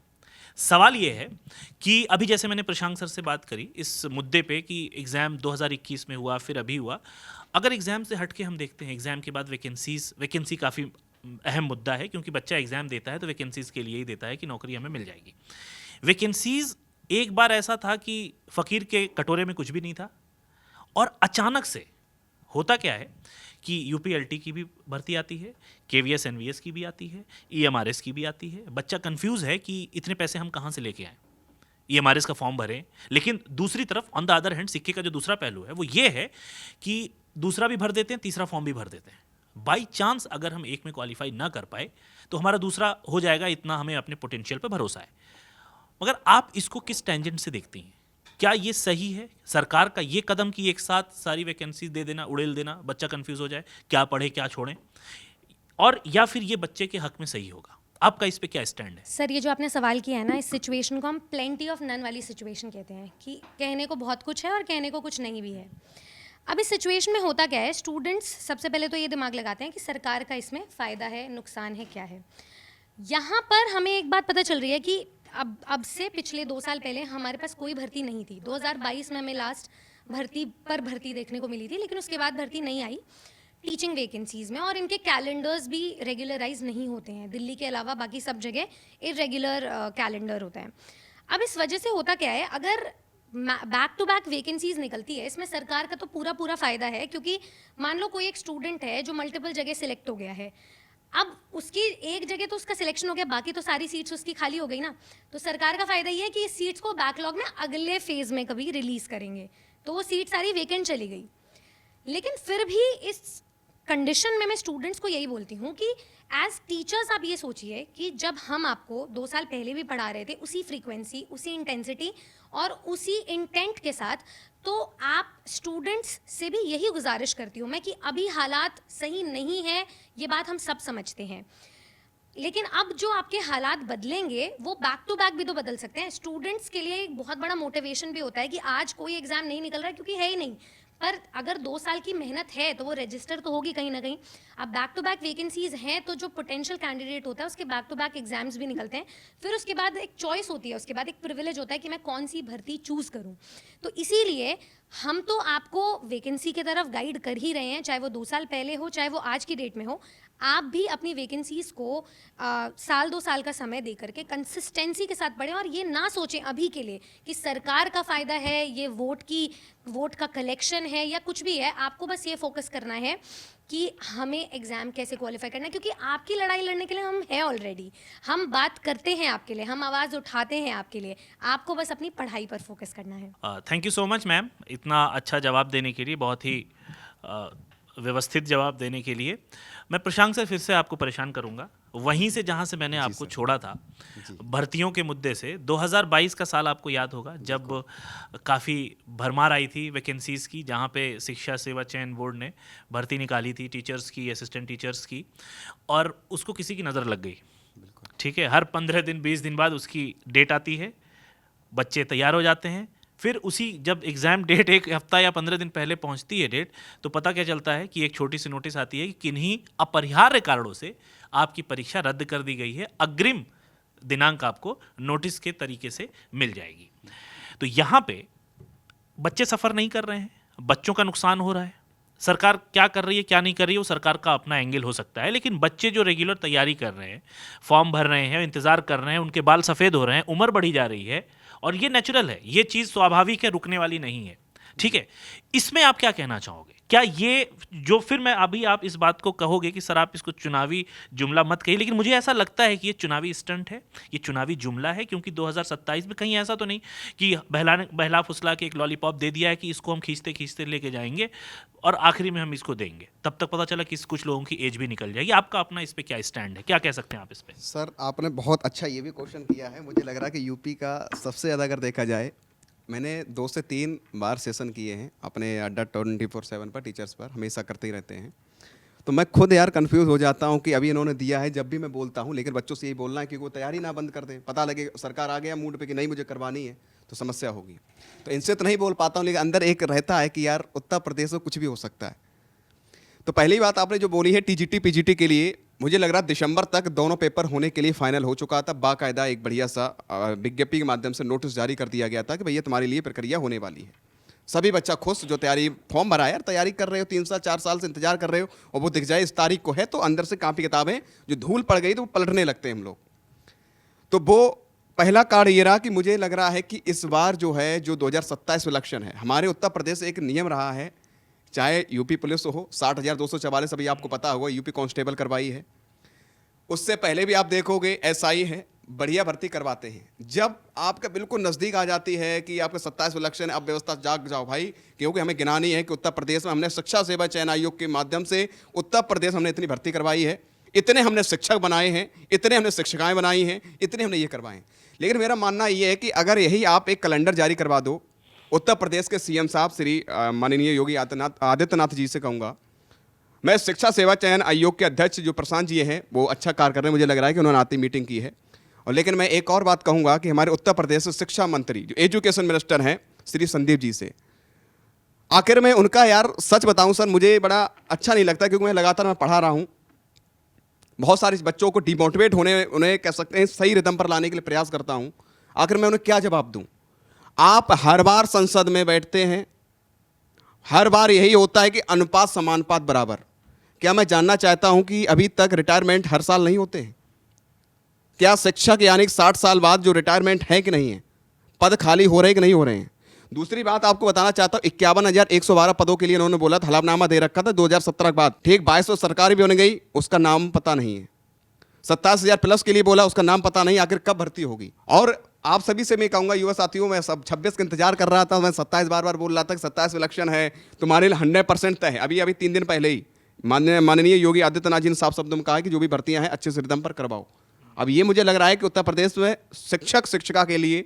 Speaker 2: सवाल ये है कि अभी जैसे मैंने प्रशांत सर से बात करी इस मुद्दे पे कि एग्ज़ाम 2021 में हुआ, फिर अभी हुआ। अगर एग्ज़ाम से हट के हम देखते हैं, एग्ज़ाम के बाद वैकेंसी काफ़ी अहम मुद्दा है, क्योंकि बच्चा एग्ज़ाम देता है तो वैकेंसीज़ के लिए ही देता है कि नौकरी हमें मिल जाएगी। वैकेंसीज़ एक बार ऐसा था कि फ़कीर के कटोरे में कुछ भी नहीं था, और अचानक से होता क्या है कि यूपीएलटी की भी भर्ती आती है, केवीएस एनवीएस की भी आती है, ईएमआरएस की भी आती है। बच्चा कंफ्यूज है कि इतने पैसे हम कहाँ से लेके आएँ, ईएमआरएस का फॉर्म भरें। लेकिन दूसरी तरफ ऑन द अदर हैंड सिक्के का जो दूसरा पहलू है वो ये है कि दूसरा भी भर देते हैं, तीसरा फॉर्म भी भर देते हैं। बाई चांस अगर हम एक में क्वालिफाई ना कर पाए तो हमारा दूसरा हो जाएगा, इतना हमें अपने पोटेंशियल पर भरोसा है। मगर आप इसको किस टेंजेंट से देखती हैं? क्या ये सही है सरकार का ये कदम कि एक साथ सारी वैकेंसी दे देना, उड़ेल देना, बच्चा कंफ्यूज हो जाए क्या पढ़े क्या छोड़ें, और या फिर ये बच्चे के हक में सही होगा? आपका इस पे क्या स्टैंड है?
Speaker 1: सर ये जो आपने सवाल किया है ना, इस सिचुएशन को हम प्लेंटी ऑफ नन वाली सिचुएशन कहते हैं कि कहने को बहुत कुछ है और कहने को कुछ नहीं भी है। अब इस सिचुएशन में होता क्या है, स्टूडेंट्स सबसे पहले तो ये दिमाग लगाते हैं कि सरकार का इसमें फ़ायदा है, नुकसान है, क्या है। यहाँ पर हमें एक बात पता चल रही है कि अब से पिछले 2 साल पहले हमारे पास कोई भर्ती नहीं थी। 2022 में हमें लास्ट भर्ती देखने को मिली थी, लेकिन उसके बाद भर्ती नहीं आई टीचिंग वैकेंसीज़ में, और इनके कैलेंडर्स भी रेगुलराइज नहीं होते हैं। दिल्ली के अलावा बाकी सब जगह इरेगुलर कैलेंडर होता है। अब इस वजह से होता क्या है, अगर बैक टू बैक वैकेंसीज निकलती है, इसमें सरकार का तो पूरा फ़ायदा है, क्योंकि मान लो कोई एक स्टूडेंट है जो मल्टीपल जगह सिलेक्ट हो गया है, अब उसकी एक जगह तो उसका सिलेक्शन हो गया, बाकी तो सारी सीट्स उसकी खाली हो गई ना। तो सरकार का फ़ायदा ये है कि इस सीट्स को बैकलॉग में अगले फेज़ में कभी रिलीज़ करेंगे, तो वो सीट सारी वेकेंट चली गई। लेकिन फिर भी इस कंडीशन में मैं स्टूडेंट्स को यही बोलती हूँ कि एज टीचर्स आप ये सोचिए कि जब हम आपको 2 साल पहले भी पढ़ा रहे थे उसी फ्रीक्वेंसी, उसी इंटेंसिटी और उसी इंटेंट के साथ, तो आप स्टूडेंट्स से भी यही गुजारिश करती हूँ मैं कि अभी हालात सही नहीं है, ये बात हम सब समझते हैं। लेकिन अब जो आपके हालात बदलेंगे वो बैक टू बैक भी तो बदल सकते हैं। स्टूडेंट्स के लिए एक बहुत बड़ा मोटिवेशन भी होता है कि आज कोई एग्ज़ाम नहीं निकल रहा है क्योंकि है ही नहीं, पर अगर 2 साल की मेहनत है तो वो रजिस्टर तो होगी कहीं ना कहीं। अब बैक टू बैक वैकेंसीज हैं तो जो पोटेंशियल कैंडिडेट होता है उसके बैक टू बैक एग्जाम्स भी निकलते हैं, फिर उसके बाद एक चॉइस होती है, उसके बाद एक प्रिविलेज होता है कि मैं कौन सी भर्ती चूज़ करूँ। तो इसीलिए हम तो आपको वैकेंसी की तरफ गाइड कर ही रहे हैं, चाहे वो 2 साल पहले हो चाहे वो आज की डेट में हो। आप भी अपनी वैकेंसीज़ को साल 2 साल का समय दे करके कंसिस्टेंसी के साथ पढ़ें, और ये ना सोचें अभी के लिए कि सरकार का फ़ायदा है, ये वोट का कलेक्शन है या कुछ भी है। आपको बस ये फोकस करना है कि हमें एग्ज़ाम कैसे क्वालिफाई करना है, क्योंकि आपकी लड़ाई लड़ने के लिए हम हैं ऑलरेडी। हम बात करते हैं आपके लिए, हम आवाज़ उठाते हैं आपके लिए, आपको बस अपनी पढ़ाई पर फोकस करना है।
Speaker 2: Thank you so much ma'am, इतना अच्छा जवाब देने के लिए, बहुत ही व्यवस्थित जवाब देने के लिए। मैं प्रशांत से फिर से आपको परेशान करूंगा, वहीं से जहां से मैंने आपको छोड़ा था, भर्तियों के मुद्दे से, 2022 का साल आपको याद होगा जब काफ़ी भरमार आई थी वैकेंसीज़ की, जहां पे शिक्षा सेवा चयन बोर्ड ने भर्ती निकाली थी टीचर्स की, असिस्टेंट टीचर्स की, और उसको किसी की नज़र लग गई। ठीक है, हर 15 दिन 20 दिन बाद उसकी डेट आती है, बच्चे तैयार हो जाते हैं, फिर उसी जब एग्ज़ाम डेट एक हफ्ता या 15 दिन पहले पहुंचती है डेट, तो पता क्या चलता है कि एक छोटी सी नोटिस आती है कि किन्हीं अपरिहार्य कारणों से आपकी परीक्षा रद्द कर दी गई है, अग्रिम दिनांक आपको नोटिस के तरीके से मिल जाएगी। तो यहाँ पे बच्चे सफ़र नहीं कर रहे हैं, बच्चों का नुकसान हो रहा है। सरकार क्या कर रही है क्या नहीं कर रही है वो सरकार का अपना एंगल हो सकता है, लेकिन बच्चे जो रेगुलर तैयारी कर रहे हैं, फॉर्म भर रहे हैं, इंतज़ार कर रहे हैं, उनके बाल सफ़ेद हो रहे हैं, उम्र बढ़ी जा रही है, और ये नेचुरल है, ये चीज़ स्वाभाविक है, रुकने वाली नहीं है। ठीक है, इसमें आप क्या कहना चाहोगे? क्या ये जो फिर मैं अभी आप इस बात को कहोगे कि सर आप इसको चुनावी जुमला मत कहिए, लेकिन मुझे ऐसा लगता है कि ये चुनावी स्टंट है, ये चुनावी जुमला है, क्योंकि 2027 में कहीं ऐसा तो नहीं कि बहला फुसला के एक लॉलीपॉप दे दिया है कि इसको हम खींचते खींचते लेके जाएंगे और आखिरी में हम इसको देंगे, तब तक पता चला कि कुछ लोगों की एज भी निकल जाएगी। आपका अपना इस पे क्या स्टैंड है, क्या कह सकते हैं आप इस पे?
Speaker 3: सर आपने बहुत अच्छा ये भी क्वेश्चन किया है। मुझे लग रहा है कि यूपी का सबसे ज़्यादा अगर देखा जाए, मैंने 2 से 3 बार सेशन किए हैं अपने अड्डा 24/7 पर, टीचर्स पर, हमेशा करते ही रहते हैं। तो मैं खुद यार कंफ्यूज हो जाता हूँ कि अभी इन्होंने दिया है, जब भी मैं बोलता हूँ, लेकिन बच्चों से यही बोलना है कि वो तैयारी ना बंद कर दें, पता लगे सरकार आ गया मूड पे कि नहीं मुझे करवानी है तो समस्या होगी। तो इनसे तो नहीं बोल पाता हूँ, लेकिन अंदर एक रहता है कि यार उत्तर प्रदेश में कुछ भी हो सकता है। तो पहली बात आपने जो बोली है टीजीटी पीजीटी के लिए, मुझे लग रहा दिसंबर तक दोनों पेपर होने के लिए फाइनल हो चुका था। बाकायदा एक बढ़िया सा विज्ञप्ति के माध्यम से नोटिस जारी कर दिया गया था कि भैया तुम्हारे लिए प्रक्रिया होने वाली है। सभी बच्चा खुश, जो तैयारी फॉर्म भरा है यार, तैयारी कर रहे हो, 3 साल 4 साल से इंतजार कर रहे हो, और वो दिख जाए इस तारीख को है, तो अंदर से कापी किताबें जो धूल पड़ गई तो वो पलटने लगते हैं हम लोग। तो वो पहला कार्ड ये रहा कि मुझे लग रहा है कि इस बार जो है, जो 2027 इलेक्शन है, हमारे उत्तर प्रदेश से एक नियम रहा है, चाहे यूपी पुलिस हो, 60,244 अभी आपको पता होगा यूपी कांस्टेबल करवाई है, उससे पहले भी आप देखोगे एसआई है, बढ़िया भर्ती करवाते हैं। जब आपका बिल्कुल नज़दीक आ जाती है कि आपका 27 इलेक्शन है, अब व्यवस्था जाग जाओ भाई, क्योंकि हमें गिनानी है कि उत्तर प्रदेश में हमने शिक्षा सेवा चयन आयोग के माध्यम से उत्तर प्रदेश हमने इतनी भर्ती करवाई है, इतने हमने शिक्षक बनाए हैं, इतने हमने शिक्षिकाएं बनाई हैं, इतने हमने ये करवाए हैं। लेकिन मेरा मानना ये है कि अगर यही आप एक कैलेंडर जारी करवा दो, उत्तर प्रदेश के सीएम साहब श्री माननीय योगी आदित्यनाथ जी से कहूँगा, मैं शिक्षा सेवा चयन आयोग के अध्यक्ष जो प्रशांत जी हैं वो अच्छा कार्य कर रहे हैं, मुझे लग रहा है कि उन्होंने आती मीटिंग की है। और लेकिन मैं एक और बात कहूँगा कि हमारे उत्तर प्रदेश से शिक्षा मंत्री जो एजुकेशन मिनिस्टर हैं श्री संदीप जी से, आखिर में उनका यार सच बताऊँ सर, मुझे बड़ा अच्छा नहीं लगता, क्योंकि मैं लगातार मैं पढ़ा रहा हूँ, बहुत सारे बच्चों को डिमोटिवेट होने, उन्हें कह सकते हैं सही रिदम पर लाने के लिए प्रयास करता हूँ। आखिर मैं उन्हें क्या जवाब दूँ? आप हर बार संसद में बैठते हैं, हर बार यही होता है कि अनुपात समानुपात बराबर। क्या मैं जानना चाहता हूं कि अभी तक रिटायरमेंट हर साल नहीं होते हैं? क्या शिक्षक यानी 60 साल बाद जो रिटायरमेंट है कि नहीं है, पद खाली हो रहे हैं कि नहीं हो रहे हैं? दूसरी बात आपको बताना चाहता हूं, 51,112 पदों के लिए उन्होंने बोला था, हलफनामा दे रखा था 2017 के बाद, ठीक 2200 सरकार भी होने गई, उसका नाम पता नहीं है। 27,000 प्लस के लिए बोला, उसका नाम पता नहीं, आखिर कब भर्ती होगी? और आप सभी से मैं कहूँगा युवा साथियों, मैं सब 26 का इंतजार कर रहा था, मैं 27 बार बोल रहा था कि 27 इलेक्शन है, तुम्हारे लिए 100% तय है। अभी 3 दिन पहले ही माननीय योगी आदित्यनाथ जी ने साफ शब्दों में कहा कि जो भी भर्तियां हैं अच्छे से रिदम पर करवाओ। अब ये मुझे लग रहा है कि उत्तर प्रदेश में शिक्षक शिक्षिका के लिए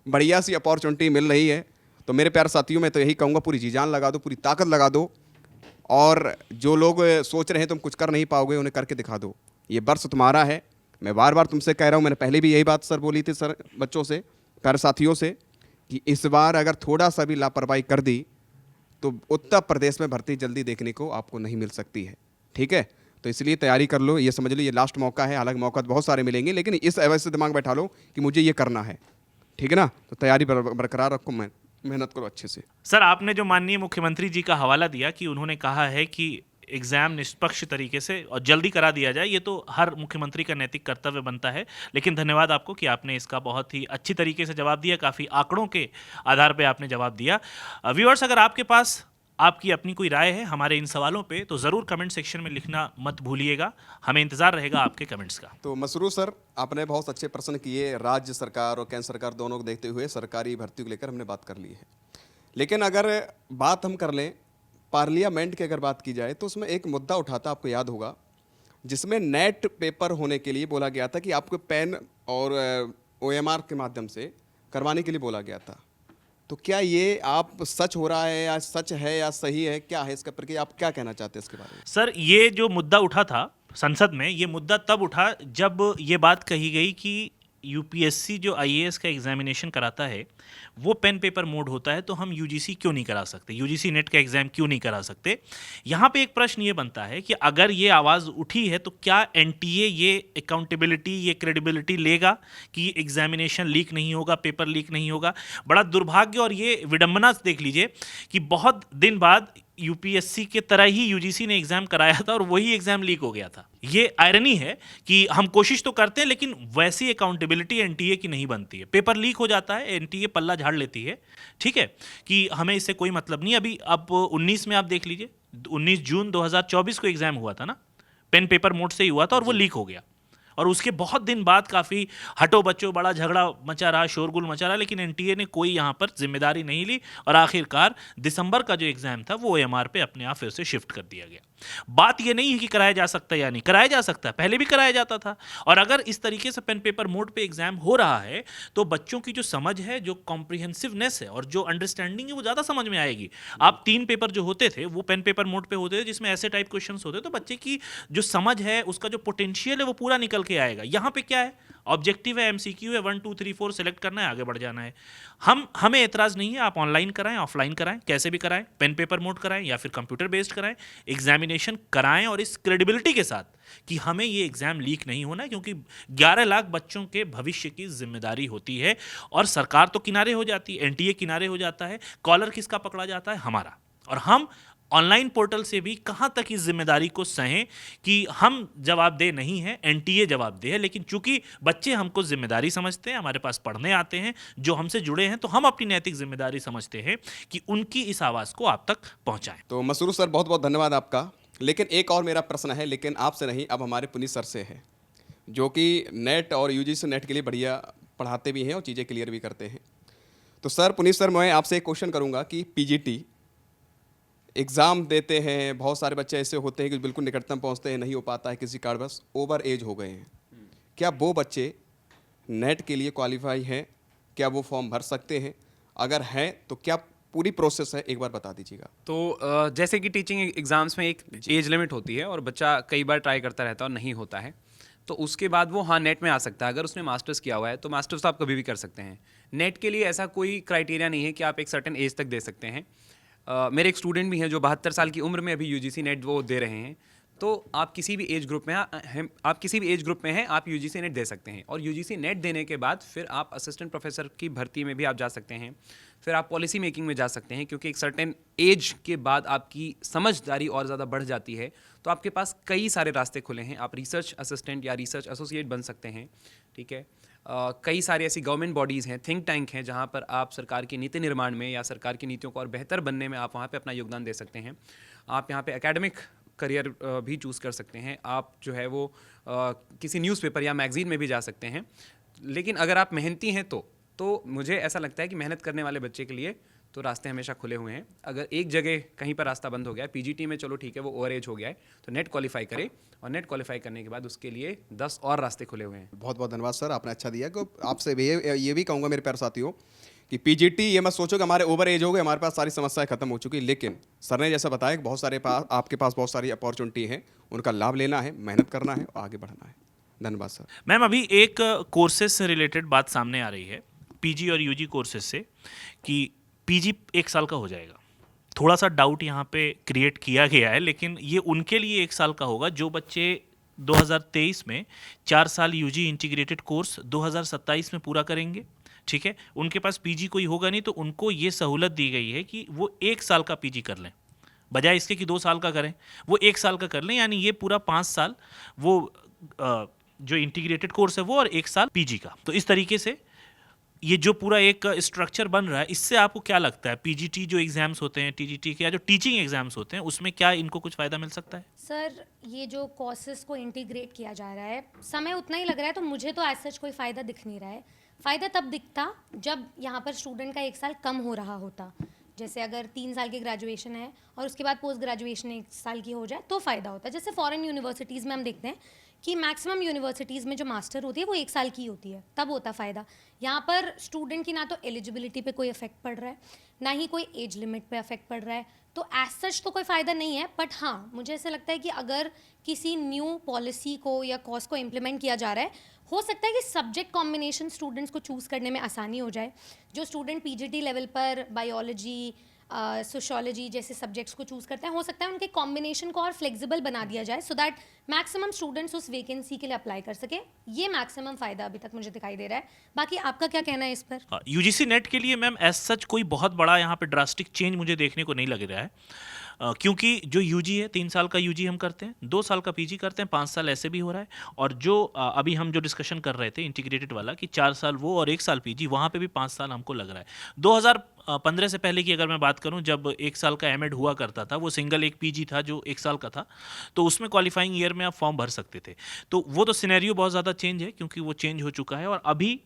Speaker 3: बढ़िया सी अपॉर्चुनिटी मिल रही है। तो मेरे प्यारे साथियों, मैं तो यही कहूँगा, पूरी जी जान लगा दो, पूरी ताकत लगा दो, और जो लोग सोच रहे हैं तुम कुछ कर नहीं पाओगे, उन्हें करके दिखा दो। ये वर्ष तुम्हारा है। मैं बार बार तुमसे कह रहा हूँ, मैंने पहले भी यही बात सर बोली थी सर, बच्चों से, प्यारे साथियों से, कि इस बार अगर थोड़ा सा भी लापरवाही कर दी तो उत्तर प्रदेश में भर्ती जल्दी देखने को आपको नहीं मिल सकती है। ठीक है, तो इसलिए तैयारी कर लो, ये समझ लो ये लास्ट मौका है। हालांकि मौका तो बहुत सारे मिलेंगे, लेकिन इस वजह से दिमाग बैठा लो कि मुझे ये करना है। ठीक है ना? तो तैयारी बरकरार रखो, मेहनत करो अच्छे से।
Speaker 2: सर, आपने जो माननीय मुख्यमंत्री जी का हवाला दिया कि उन्होंने कहा है कि एग्ज़ाम निष्पक्ष तरीके से और जल्दी करा दिया जाए, ये तो हर मुख्यमंत्री का नैतिक कर्तव्य बनता है। लेकिन धन्यवाद आपको कि आपने इसका बहुत ही अच्छी तरीके से जवाब दिया, काफ़ी आंकड़ों के आधार पे आपने जवाब दिया। व्यूअर्स, अगर आपके पास आपकी अपनी कोई राय है हमारे इन सवालों पे, तो ज़रूर कमेंट सेक्शन में लिखना मत भूलिएगा, हमें इंतज़ार रहेगा आपके कमेंट्स का।
Speaker 3: तो मसरूर सर, आपने बहुत अच्छे प्रश्न किए। राज्य सरकार और केंद्र सरकार दोनों को देखते हुए सरकारी भर्ती को लेकर हमने बात कर ली है। लेकिन अगर बात हम कर लें पार्लियामेंट की, अगर बात की जाए, तो उसमें एक मुद्दा उठाता, आपको याद होगा, जिसमें नेट पेपर होने के लिए बोला गया था कि आपको पेन और OMR के माध्यम से करवाने के लिए बोला गया था। तो क्या ये आप सच हो रहा है या सच है या सही है, क्या है इसका प्रक्रिया, आप क्या कहना चाहते हैं इसके बारे में?
Speaker 2: सर, ये जो मुद्दा उठा था संसद में, ये मुद्दा तब उठा जब ये बात कही गई कि यूपीएससी जो आईएएस का एग्जामिनेशन कराता है वो पेन पेपर मोड होता है, तो हम यूजीसी क्यों नहीं करा सकते, यूजीसी नेट का एग्ज़ाम क्यों नहीं करा सकते। यहाँ पे एक प्रश्न ये बनता है कि अगर ये आवाज़ उठी है तो क्या एनटीए ये अकाउंटेबिलिटी, ये क्रेडिबिलिटी लेगा कि एग्जामिनेशन लीक नहीं होगा, पेपर लीक नहीं होगा। बड़ा दुर्भाग्य और ये विडंबना देख लीजिए कि बहुत दिन बाद यूपीएससी के तरह ही यूजीसी ने एग्जाम कराया था और वही एग्जाम लीक हो गया था। ये आयरनी है कि हम कोशिश तो करते हैं लेकिन वैसी अकाउंटेबिलिटी एनटीए की नहीं बनती है। पेपर लीक हो जाता है, एनटीए पल्ला झाड़ लेती है, ठीक है, कि हमें इससे कोई मतलब नहीं। अभी अब 19 में आप देख लीजिए, 19 जून 2024 को एग्जाम हुआ था ना, पेन पेपर मोड से ही हुआ था और वो लीक हो गया। और उसके बहुत दिन बाद काफ़ी हटो बच्चों बड़ा झगड़ा मचा रहा, शोरगुल मचा रहा, लेकिन एनटीए ने कोई यहाँ पर जिम्मेदारी नहीं ली और आखिरकार दिसंबर का जो एग्ज़ाम था वो OMR पे अपने आप फिर से शिफ्ट कर दिया गया। बात ये नहीं है कि कराया जा सकता है या नहीं, कराया जा सकता है, पहले भी कराया जाता था। और अगर इस तरीके से पेन पेपर मोड पे एग्जाम हो रहा है तो बच्चों की जो समझ है, जो कॉम्प्रिहेंसिवनेस है और जो अंडरस्टैंडिंग है वो ज़्यादा समझ में आएगी। आप 3 पेपर जो होते थे वो पेन पेपर मोड पे होते थे जिसमें ऐसे टाइप क्वेश्चन होते, तो बच्चे की जो समझ है, उसका जो पोटेंशियल है वो पूरा निकल के आएगा। यहाँ पे क्या है, ऑब्जेक्टिव है, MCQ है, 1 2 3 4 सेलेक्ट करना है, आगे बढ़ जाना है। हमें एतराज़ नहीं है, आप ऑनलाइन कराएं, ऑफलाइन कराएं, कैसे भी कराएं, पेन पेपर मोड कराएं या फिर कंप्यूटर बेस्ड कराएं, एग्जामिनेशन कराएं और इस क्रेडिबिलिटी के साथ कि हमें ये एग्ज़ाम लीक नहीं होना, क्योंकि 11 लाख बच्चों के भविष्य की जिम्मेदारी होती है। और सरकार तो किनारे हो जाती है, एनटीए किनारे हो जाता है, कॉलर किसका पकड़ा जाता है, हमारा। और हम ऑनलाइन पोर्टल से भी कहाँ तक इस जिम्मेदारी को सहें कि हम जवाबदेह नहीं हैं, एनटीए जवाबदेह है, लेकिन चूंकि बच्चे हमको जिम्मेदारी समझते हैं, हमारे पास पढ़ने आते हैं, जो हमसे जुड़े हैं, तो हम अपनी नैतिक जिम्मेदारी समझते हैं कि उनकी इस आवाज़ को आप तक पहुँचाएं।
Speaker 3: तो मसरूर सर, बहुत बहुत धन्यवाद आपका। लेकिन एक और मेरा प्रश्न है, लेकिन आपसे नहीं, अब हमारे पुनीत सर से है, जो कि नेट और यूजीसी नेट के लिए बढ़िया पढ़ाते भी हैं और चीज़ें क्लियर भी करते हैं। तो सर, पुनीत सर, मैं आपसे एक क्वेश्चन करूँगा कि पीजीटी एग्ज़ाम देते हैं, बहुत सारे बच्चे ऐसे होते हैं कि बिल्कुल निकटतम पहुंचते हैं, नहीं हो पाता है, किसी कारणवश ओवर एज हो गए हैं। क्या वो बच्चे नेट के लिए क्वालिफाई हैं? क्या वो फॉर्म भर सकते हैं? अगर हैं तो क्या पूरी प्रोसेस है, एक बार बता दीजिएगा।
Speaker 4: तो जैसे कि टीचिंग एग्ज़ाम्स में एक एज लिमिट होती है और बच्चा कई बार ट्राई करता रहता है और नहीं होता है, तो उसके बाद वो नेट में आ सकता है। अगर उसने मास्टर्स किया हुआ है तो मास्टर्स तो आप कभी भी कर सकते हैं। नेट के लिए ऐसा कोई क्राइटेरिया नहीं है कि आप एक सर्टेन एज तक दे सकते हैं। मेरे एक स्टूडेंट भी हैं जो 72 साल की उम्र में अभी यूजीसी नेट वो दे रहे हैं। तो आप किसी भी एज ग्रुप में हैं, आप यूजीसी नेट दे सकते हैं। और यूजीसी नेट देने के बाद फिर आप असिस्टेंट प्रोफेसर की भर्ती में भी आप जा सकते हैं, फिर आप पॉलिसी मेकिंग में जा सकते हैं, क्योंकि एक सर्टेन एज के बाद आपकी समझदारी और ज़्यादा बढ़ जाती है। तो आपके पास कई सारे रास्ते खुले हैं। आप रिसर्च असिस्टेंट या रिसर्च एसोसिएट बन सकते हैं, ठीक है। कई सारी ऐसी गवर्नमेंट बॉडीज़ हैं, थिंक टैंक हैं, जहाँ पर आप सरकार की नीति निर्माण में या सरकार की नीतियों को और बेहतर बनने में आप वहाँ पे अपना योगदान दे सकते हैं। आप यहाँ पे एकेडमिक करियर भी चूज़ कर सकते हैं। आप जो है वो किसी न्यूज़पेपर या मैगज़ीन में भी जा सकते हैं। लेकिन अगर आप मेहनती हैं तो मुझे ऐसा लगता है कि मेहनत करने वाले बच्चे के लिए तो रास्ते हमेशा खुले हुए हैं। अगर एक जगह कहीं पर रास्ता बंद हो गया है, पीजीटी में चलो ठीक है वो ओवर एज हो गया है, तो नेट क्वालिफाई करे और नेट क्वालिफाई करने के बाद उसके लिए 10 और रास्ते खुले हुए हैं।
Speaker 3: बहुत बहुत धन्यवाद सर, आपने अच्छा दिया। कि आपसे ये भी कहूँगा मेरे प्यारे साथियों कि पीजीटी ये मत सोचो कि हमारे ओवर एज हो गए, हमारे पास सारी समस्याएं खत्म हो चुकी। लेकिन सर ने जैसा बताया कि बहुत सारे आपके पास बहुत सारी अपॉर्चुनिटी है, उनका लाभ लेना है, मेहनत करना है और आगे बढ़ना है। धन्यवाद सर।
Speaker 2: मैम, अभी एक कोर्सेज से रिलेटेड बात सामने आ रही है, पीजी और यूजी कोर्सेज से, कि पीजी 1 साल का हो जाएगा। थोड़ा सा डाउट यहाँ पे क्रिएट किया गया है, लेकिन ये उनके लिए 1 साल का होगा जो बच्चे 2023 में 4 साल यूजी इंटीग्रेटेड कोर्स 2027 में पूरा करेंगे, ठीक है। उनके पास पीजी कोई होगा नहीं, तो उनको ये सहूलत दी गई है कि वो 1 साल का पीजी कर लें, बजाय इसके कि 2 साल का करें, वो 1 साल का कर लें। यानी ये पूरा 5 साल वो जो इंटीग्रेटेड कोर्स है वो, और 1 साल पीजी का। तो इस तरीके से ये जो पूरा एक स्ट्रक्चर बन रहा है, इससे आपको क्या लगता है, पीजीटी जो एग्जाम्स होते हैं, टीजीटी के या जो टीचिंग एग्जाम्स होते हैं, उसमें क्या इनको कुछ फ़ायदा मिल सकता है?
Speaker 1: सर, ये जो कोर्सेज को इंटीग्रेट किया जा रहा है, समय उतना ही लग रहा है, तो मुझे तो एज सच कोई फ़ायदा दिख नहीं रहा है। फ़ायदा तब दिखता जब यहाँ पर स्टूडेंट का 1 साल कम हो रहा होता। जैसे अगर 3 साल की ग्रेजुएशन है और उसके बाद पोस्ट ग्रेजुएशन 1 साल की हो जाए तो फ़ायदा होता है। जैसे फॉरेन यूनिवर्सिटीज़ में हम देखते हैं कि मैक्सिमम यूनिवर्सिटीज़ में जो मास्टर होती है वो 1 साल की होती है, तब होता फ़ायदा। यहाँ पर स्टूडेंट की ना तो एलिजिबिलिटी पे कोई इफेक्ट पड़ रहा है, ना ही कोई एज लिमिट पे इफेक्ट पड़ रहा है, तो एज सच तो कोई फ़ायदा नहीं है। बट हाँ, मुझे ऐसा लगता है कि अगर किसी न्यू पॉलिसी को या कॉज को इम्प्लीमेंट किया जा रहा है, हो सकता है कि सब्जेक्ट कॉम्बिनेशन स्टूडेंट्स को चूज़ करने में आसानी हो जाए। जो स्टूडेंट पीजीटी लेवल पर बायोलॉजी, सोशियोलॉजी जैसे सब्जेक्ट्स को चूज़ करते हैं, हो सकता है उनके कॉम्बिनेशन को और फ्लेक्सिबल बना दिया जाए सो दैट मैक्सिमम स्टूडेंट्स उस वैकेंसी के लिए अप्लाई कर सके। ये मैक्सिमम फ़ायदा अभी तक मुझे दिखाई दे रहा है। बाकी आपका क्या कहना है इस पर?
Speaker 2: यूजीसी नेट के लिए मैम एज सच कोई बहुत बड़ा यहाँ पे ड्रास्टिक चेंज मुझे देखने को नहीं लग रहा है, क्योंकि जो यूजी है 3 साल का यूजी हम करते हैं, 2 साल का पीजी करते हैं, 5 साल ऐसे भी हो रहा है। और जो अभी हम जो डिस्कशन कर रहे थे इंटीग्रेटेड वाला कि 4 साल वो और 1 साल पीजी, वहाँ पे भी 5 साल हमको लग रहा है। 2015 से पहले की अगर मैं बात करूं, जब 1 साल का एमएड हुआ करता था, वो सिंगल एक पीजी था जो 1 साल का था, तो उसमें क्वालिफाइंग ईयर में आप फॉर्म भर सकते थे। तो वो तो सिनेरियो बहुत ज़्यादा चेंज है, क्योंकि वो चेंज हो चुका है। और अभी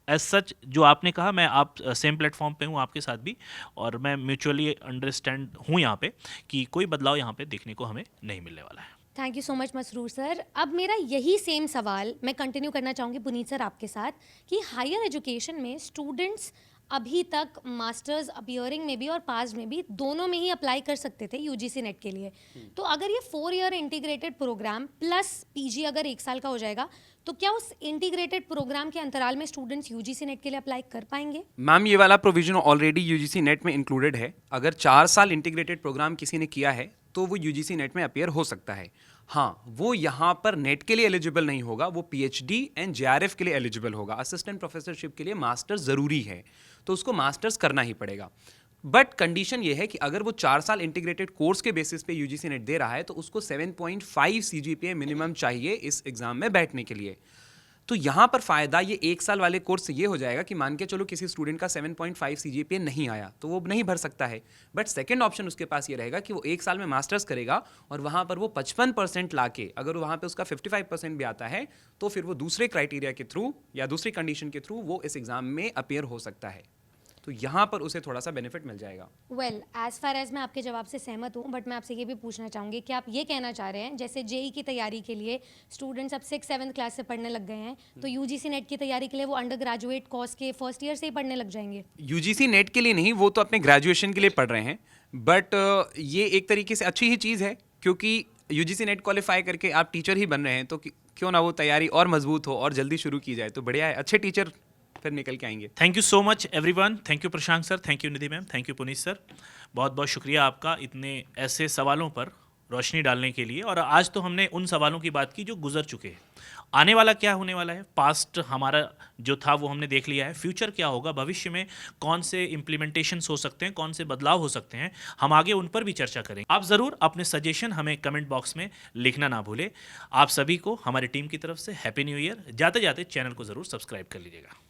Speaker 2: एज सच जो आपने कहा, मैं आप सेम प्लेटफॉर्म पे हूँ आपके साथ भी, और मैं म्यूचुअली अंडरस्टैंड हूँ यहाँ पे कि कोई बदलाव यहाँ पे देखने को हमें नहीं मिलने वाला है।
Speaker 1: Thank you so much Masroor sir. अब मेरा यही सेम सवाल मैं कंटिन्यू करना चाहूँगी पुनीत सर आपके साथ कि हायर एजुकेशन में स्टूडेंट्स अभी तक मास्टर्स अपीयरिंग में भी और पास्ट में भी दोनों में ही अप्लाई कर सकते थे यूजीसी नेट के लिए। तो अगर ये 4 year integrated programme plus PG अगर 1 साल का हो जाएगा, तो क्या उस इंटीग्रेटेड प्रोग्राम के अंतराल में स्टूडेंट्स यूजीसी नेट के लिए अप्लाई कर पाएंगे?
Speaker 4: मैम, ये वाला प्रोविजन ऑलरेडी यूजीसी नेट में इंक्लूडेड है। अगर 4 साल इंटीग्रेटेड प्रोग्राम किसी ने किया है तो वो यूजीसी नेट में अपीयर हो सकता है। हाँ, वो यहाँ पर नेट के लिए एलिजिबल नहीं होगा, वो पीएचडी एंड जेआरएफ के लिए एलिजिबल होगा। असिस्टेंट प्रोफेसरशिप के लिए मास्टर्स ज़रूरी है, तो उसको मास्टर्स करना ही पड़ेगा। बट कंडीशन ये है कि अगर वो 4 साल इंटीग्रेटेड कोर्स के बेसिस पे यूजीसी नेट दे रहा है तो उसको 7.5 सीजीपीए मिनिमम चाहिए इस एग्जाम में बैठने के लिए। तो यहाँ पर फ़ायदा ये 1 साल वाले कोर्स से ये हो जाएगा कि मान के चलो किसी स्टूडेंट का 7.5 सीजीपीए नहीं आया तो वो नहीं भर सकता है। बट सेकंड ऑप्शन उसके पास ये रहेगा कि वो 1 साल में मास्टर्स करेगा और वहाँ पर वो 55% लाके, अगर वहाँ पे उसका 55% भी आता है तो फिर वो दूसरे क्राइटेरिया के थ्रू या दूसरी कंडीशन के थ्रू वो इस एग्ज़ाम में अपीयर हो सकता है। तो यहाँ पर उसे थोड़ा सा बेनिफिट मिल जाएगा।
Speaker 1: वेल, एज फार एज मैं आपके जवाब से सहमत हूँ, बट मैं आपसे ये भी पूछना चाहूँगी कि आप ये कहना चाह रहे हैं जैसे जेई की तैयारी के लिए स्टूडेंट्स अब 6-7 क्लास से पढ़ने लग गए हैं, तो यूजीसी नेट की तैयारी के लिए वो अंडर ग्रेजुएट कोर्स के फर्स्ट ईयर से ही पढ़ने लग जाएंगे?
Speaker 4: यूजीसी नेट के लिए नहीं, वो तो अपने ग्रेजुएशन के लिए पढ़ रहे हैं। बट ये एक तरीके से अच्छी ही चीज़ है, क्योंकि यूजीसी नेट क्वालिफाई करके आप टीचर ही बन रहे हैं, तो क्यों ना वो तैयारी और मजबूत हो और जल्दी शुरू की जाए, तो बढ़िया है। अच्छे टीचर फिर निकल के आएंगे।
Speaker 2: Thank you so much everyone. Thank you Prashant sir, thank you Nidhi ma'am, thank you Puneet sir. बहुत बहुत शुक्रिया आपका इतने ऐसे सवालों पर रोशनी डालने के लिए। और आज तो हमने उन सवालों की बात की जो गुजर चुके हैं। आने वाला क्या होने वाला है, पास्ट हमारा जो था वो हमने देख लिया है। फ्यूचर क्या होगा, भविष्य में कौन से इम्प्लीमेंटेशंस हो सकते हैं, कौन से बदलाव हो सकते हैं, हम आगे उन पर भी चर्चा करेंगे। आप ज़रूर अपने सजेशन हमें कमेंट बॉक्स में लिखना ना भूलें। आप सभी को हमारी टीम की तरफ से हैप्पी न्यू ईयर। जाते जाते चैनल को ज़रूर सब्सक्राइब कर लीजिएगा।